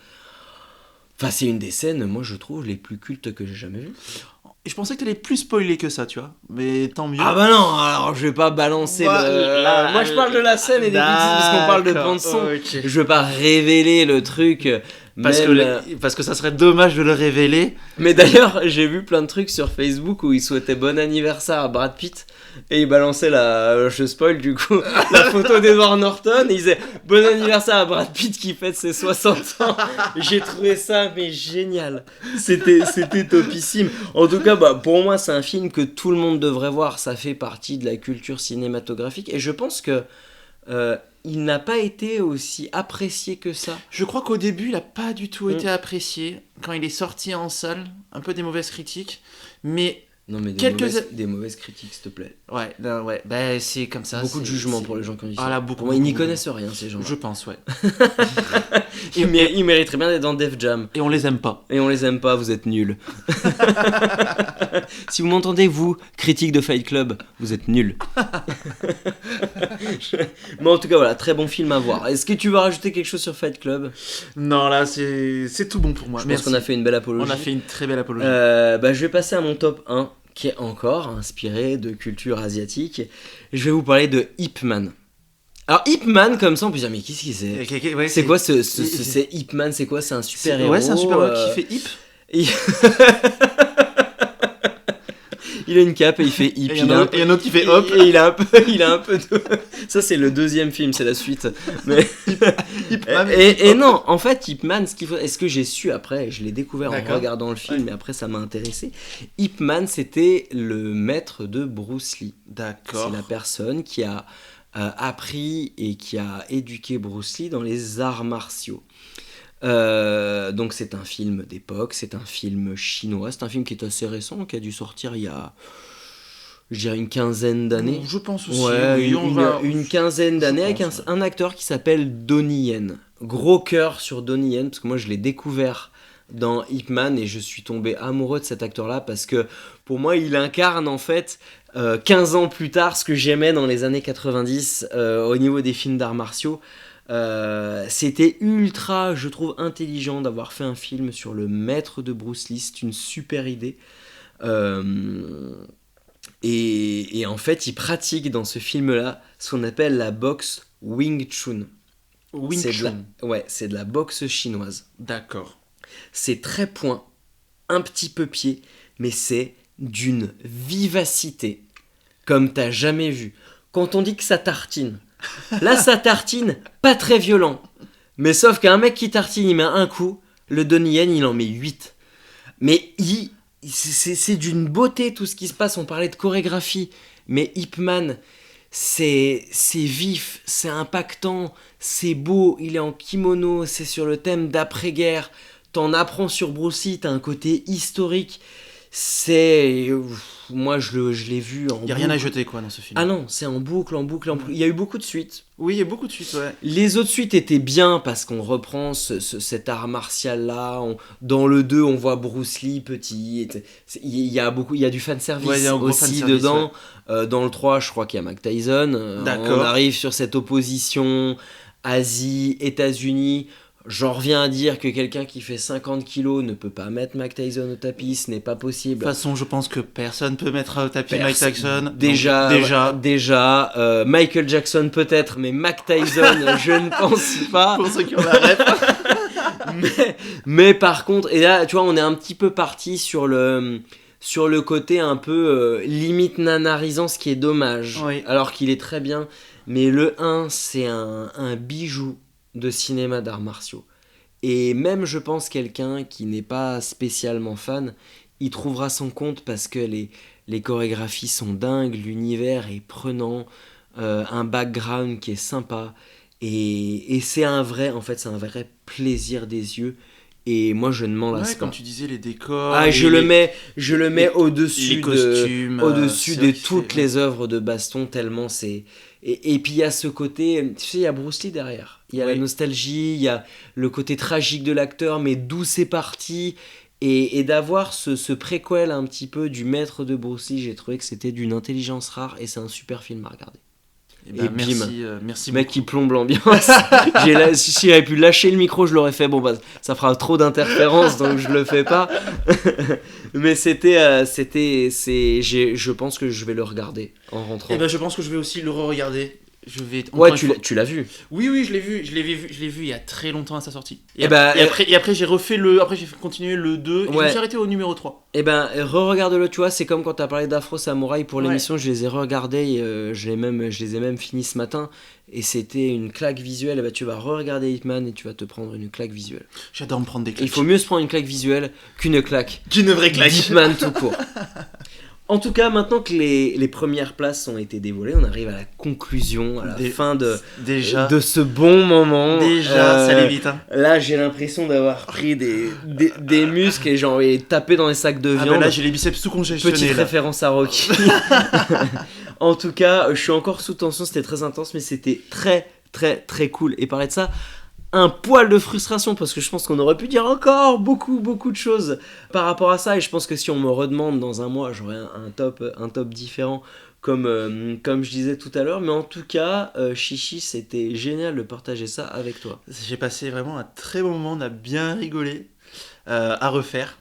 Enfin, c'est une des scènes, moi je trouve, les plus cultes que j'ai jamais vues. Je pensais que t'allais plus spoiler que ça, tu vois. Mais tant mieux. Ah bah non, alors je vais pas balancer moi je parle de la scène et des Pixies parce qu'on parle de bande-son. Okay. Je vais pas révéler le truc. Parce que ça serait dommage de le révéler. Mais d'ailleurs, j'ai vu plein de trucs sur Facebook où ils souhaitaient bon anniversaire à Brad Pitt et ils balançaient je spoil du coup, la photo d'Edward Norton et ils disaient bon anniversaire à Brad Pitt qui fête ses 60 ans. J'ai trouvé ça mais génial. C'était topissime. En tout cas, pour moi, c'est un film que tout le monde devrait voir. Ça fait partie de la culture cinématographique et je pense que il n'a pas été aussi apprécié que ça. Je crois qu'au début, il n'a pas du tout été apprécié. Quand il est sorti en salle, un peu des mauvaises critiques. Mais non, mais des mauvaises critiques, s'il te plaît. Ouais. Bah, c'est comme ça. Beaucoup de jugements pour les gens qui ont dit ça. Là, ils n'y connaissent rien, ces gens. Je pense, ouais. Ils mériteraient bien d'être dans Def Jam. Et on les aime pas. Vous êtes nuls. Si vous m'entendez, vous, critique de Fight Club, vous êtes nuls. Mais en tout cas, voilà, très bon film à voir. Est-ce que tu veux rajouter quelque chose sur Fight Club ? Non, là, c'est tout bon pour moi. Je pense qu'on a fait une belle apologie. On a fait une très belle apologie. Je vais passer à mon top 1, qui est encore inspiré de culture asiatique. Je vais vous parler de Ip Man. Alors Ip Man, comme ça on peut dire, mais qu'est-ce que c'est ? Ouais, c'est quoi c'est Ip Man, c'est quoi ? C'est un super héros. Ouais, c'est un super héros qui fait Ip. Il a une cape et il fait Ip. Il y a un autre qui fait Hop. Et il a un peu de... Ça c'est le deuxième film, c'est la suite. Mais... Ip Man et non, en fait Ip Man, est-ce que j'ai su après, je l'ai découvert en regardant le film, mais après ça m'a intéressé. Ip Man, c'était le maître de Bruce Lee. D'accord. C'est la personne qui a appris et qui a éduqué Bruce Lee dans les arts martiaux. Donc c'est un film d'époque, c'est un film chinois, c'est un film qui est assez récent, qui a dû sortir il y a, je dirais, une quinzaine d'années. Je pense aussi. Ouais, une quinzaine d'années, avec un acteur qui s'appelle Donnie Yen. Gros cœur sur Donnie Yen, parce que moi je l'ai découvert dans Ip Man et je suis tombé amoureux de cet acteur-là parce que pour moi il incarne en fait 15 ans plus tard ce que j'aimais dans les années 90 au niveau des films d'arts martiaux. C'était ultra, je trouve, intelligent d'avoir fait un film sur le maître de Bruce Lee. C'est une super idée. Et en fait, il pratique dans ce film-là ce qu'on appelle la boxe Wing Chun. C'est de la boxe chinoise. D'accord. C'est très point, un petit peu pied, mais c'est d'une vivacité comme t'as jamais vu. Quand on dit que ça tartine, là ça tartine, pas très violent. Mais sauf qu'un mec qui tartine, il met un coup, le Donnie Yen il en met 8. Mais c'est d'une beauté tout ce qui se passe. On parlait de chorégraphie, mais Ip Man, c'est vif, c'est impactant, c'est beau, il est en kimono, c'est sur le thème d'après-guerre. T'en apprends sur Bruce Lee, t'as un côté historique. Moi, je l'ai vu en boucle. Il n'y a rien à jeter, quoi, dans ce film. Ah non, c'est en boucle, en boucle. Il y a eu beaucoup de suites. Oui, il y a beaucoup de suites, ouais. Les autres suites étaient bien parce qu'on reprend cet art martial-là. Dans le 2, on voit Bruce Lee petit. Il y a du fanservice aussi dedans. Ouais. Dans le 3, je crois qu'il y a Mike Tyson. On arrive sur cette opposition Asie, États-Unis. J'en reviens à dire que quelqu'un qui fait 50 kilos ne peut pas mettre Mike Tyson au tapis, ce n'est pas possible. De toute façon, je pense que personne peut mettre au tapis Mike Tyson. Déjà, Michael Jackson peut-être, mais Mike Tyson, je ne pense pas. Pour ceux qui ont la ref. mais par contre, et là, tu vois, on est un petit peu parti sur le côté un peu limite nanarisant, ce qui est dommage, oui. Alors qu'il est très bien. Mais le 1, c'est un bijou de cinéma d'arts martiaux. Et même, je pense, quelqu'un qui n'est pas spécialement fan, il trouvera son compte parce que les chorégraphies sont dingues, l'univers est prenant, un background qui est sympa. Et c'est un vrai plaisir des yeux. Et moi, je ne m'en lasse pas. Comme tu disais, les décors. Je le mets au-dessus les costumes, au-dessus de toutes les œuvres de baston, tellement c'est. Et puis il y a ce côté, tu sais, il y a Bruce Lee derrière. Il y a la nostalgie, il y a le côté tragique de l'acteur, mais d'où c'est parti. Et d'avoir ce préquel un petit peu du maître de Bruce Lee, j'ai trouvé que c'était d'une intelligence rare et c'est un super film à regarder. Merci mec beaucoup. Qui plombe l'ambiance. Si j'avais pu lâcher le micro, je l'aurais fait. Bon, bah, ça fera trop d'interférences, donc je le fais pas. Mais je pense que je vais le regarder en rentrant. Je pense que je vais aussi le re-regarder. Tu l'as vu. Oui, je l'ai vu il y a très longtemps à sa sortie. Après j'ai continué le 2 et je me suis arrêté au numéro 3. Re-regarde-le, tu vois, c'est comme quand t'as parlé d'Afro Samouraï pour l'émission, je les ai re-regardés, je les ai même finis ce matin, et c'était une claque visuelle. Tu vas re-regarder Hitman et tu vas te prendre une claque visuelle. J'adore me prendre des claques. Il faut mieux se prendre une claque visuelle qu'une claque. Qu'une vraie claque. Hitman tout court. En tout cas, maintenant que les premières places ont été dévoilées, on arrive à la conclusion, à la fin de ce bon moment. Ça allait vite. Hein. Là, j'ai l'impression d'avoir pris des muscles et j'ai envie de taper dans les sacs de viande. Là, j'ai les biceps sous congestionnés. Petite référence à Rocky. En tout cas, je suis encore sous tension, c'était très intense, mais c'était très, très, très cool. Et parler de ça, un poil de frustration parce que je pense qu'on aurait pu dire encore beaucoup de choses par rapport à ça, et je pense que si on me redemande dans un mois, j'aurai un top différent comme je disais tout à l'heure. Mais en tout cas, Chichi, c'était génial de partager ça avec toi. J'ai passé vraiment un très bon moment, on a bien rigolé. À refaire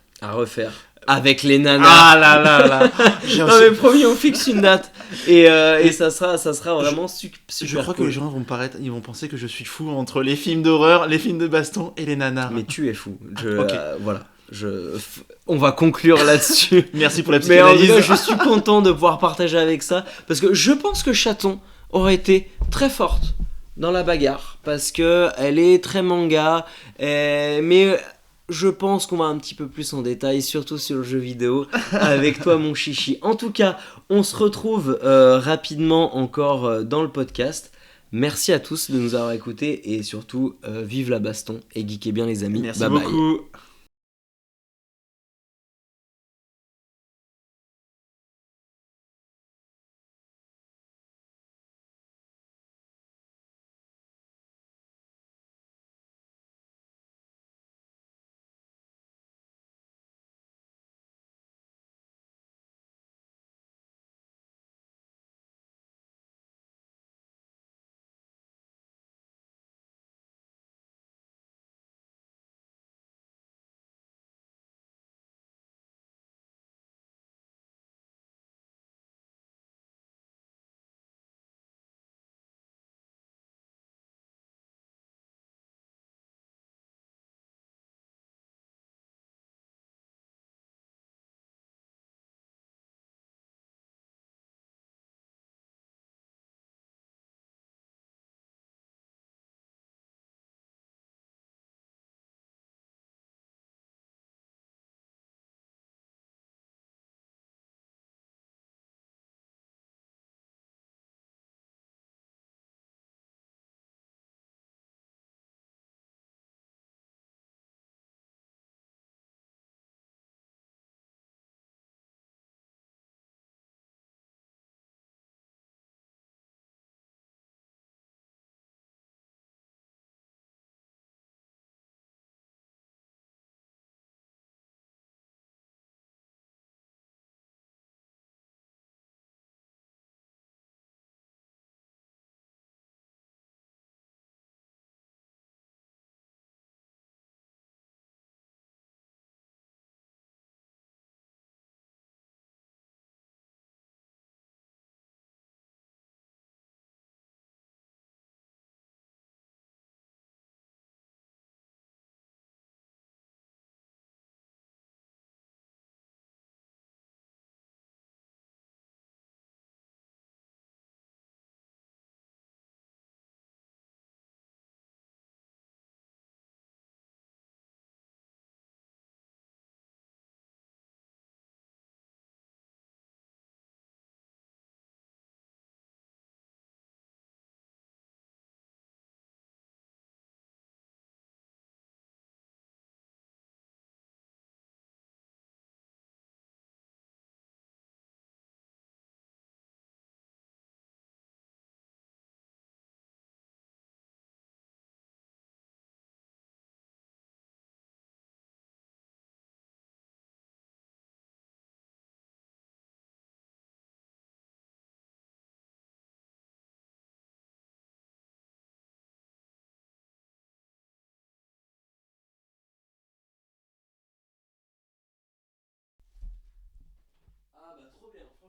avec les nanas. Ah là. Non mais promis, on fixe une date et ça sera vraiment super. Je crois que les gens ils vont penser que je suis fou entre les films d'horreur, les films de baston et les nanas. Mais tu es fou. Voilà. On va conclure là-dessus. Merci pour la petite analyse. Mais en tout cas, je suis content de pouvoir partager avec ça parce que je pense que Chaton aurait été très forte dans la bagarre parce que elle est très manga, mais je pense qu'on va un petit peu plus en détail, surtout sur le jeu vidéo, avec toi mon chichi. En tout cas, on se retrouve rapidement encore dans le podcast. Merci à tous de nous avoir écoutés et surtout, vive la baston et geekez bien les amis. Merci beaucoup.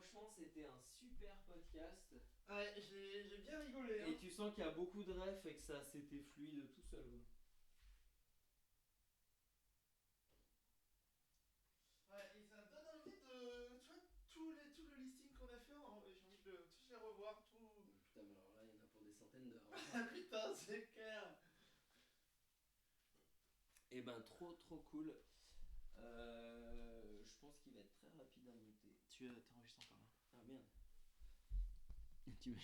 franchement, c'était un super podcast. Ouais, j'ai bien rigolé. Hein. Et tu sens qu'il y a beaucoup de refs et que ça c'était fluide tout seul. Ouais, et ça me donne envie de. Tu vois, tout le listing qu'on a fait, j'ai envie de tous les revoir, tout. Putain, mais alors là, il y en a pour des centaines d'heures. Ah putain, c'est clair. Et ben, trop cool. Je pense qu'il va être très rapide à monter. Tu t'enregistres encore là. Ah merde. Tu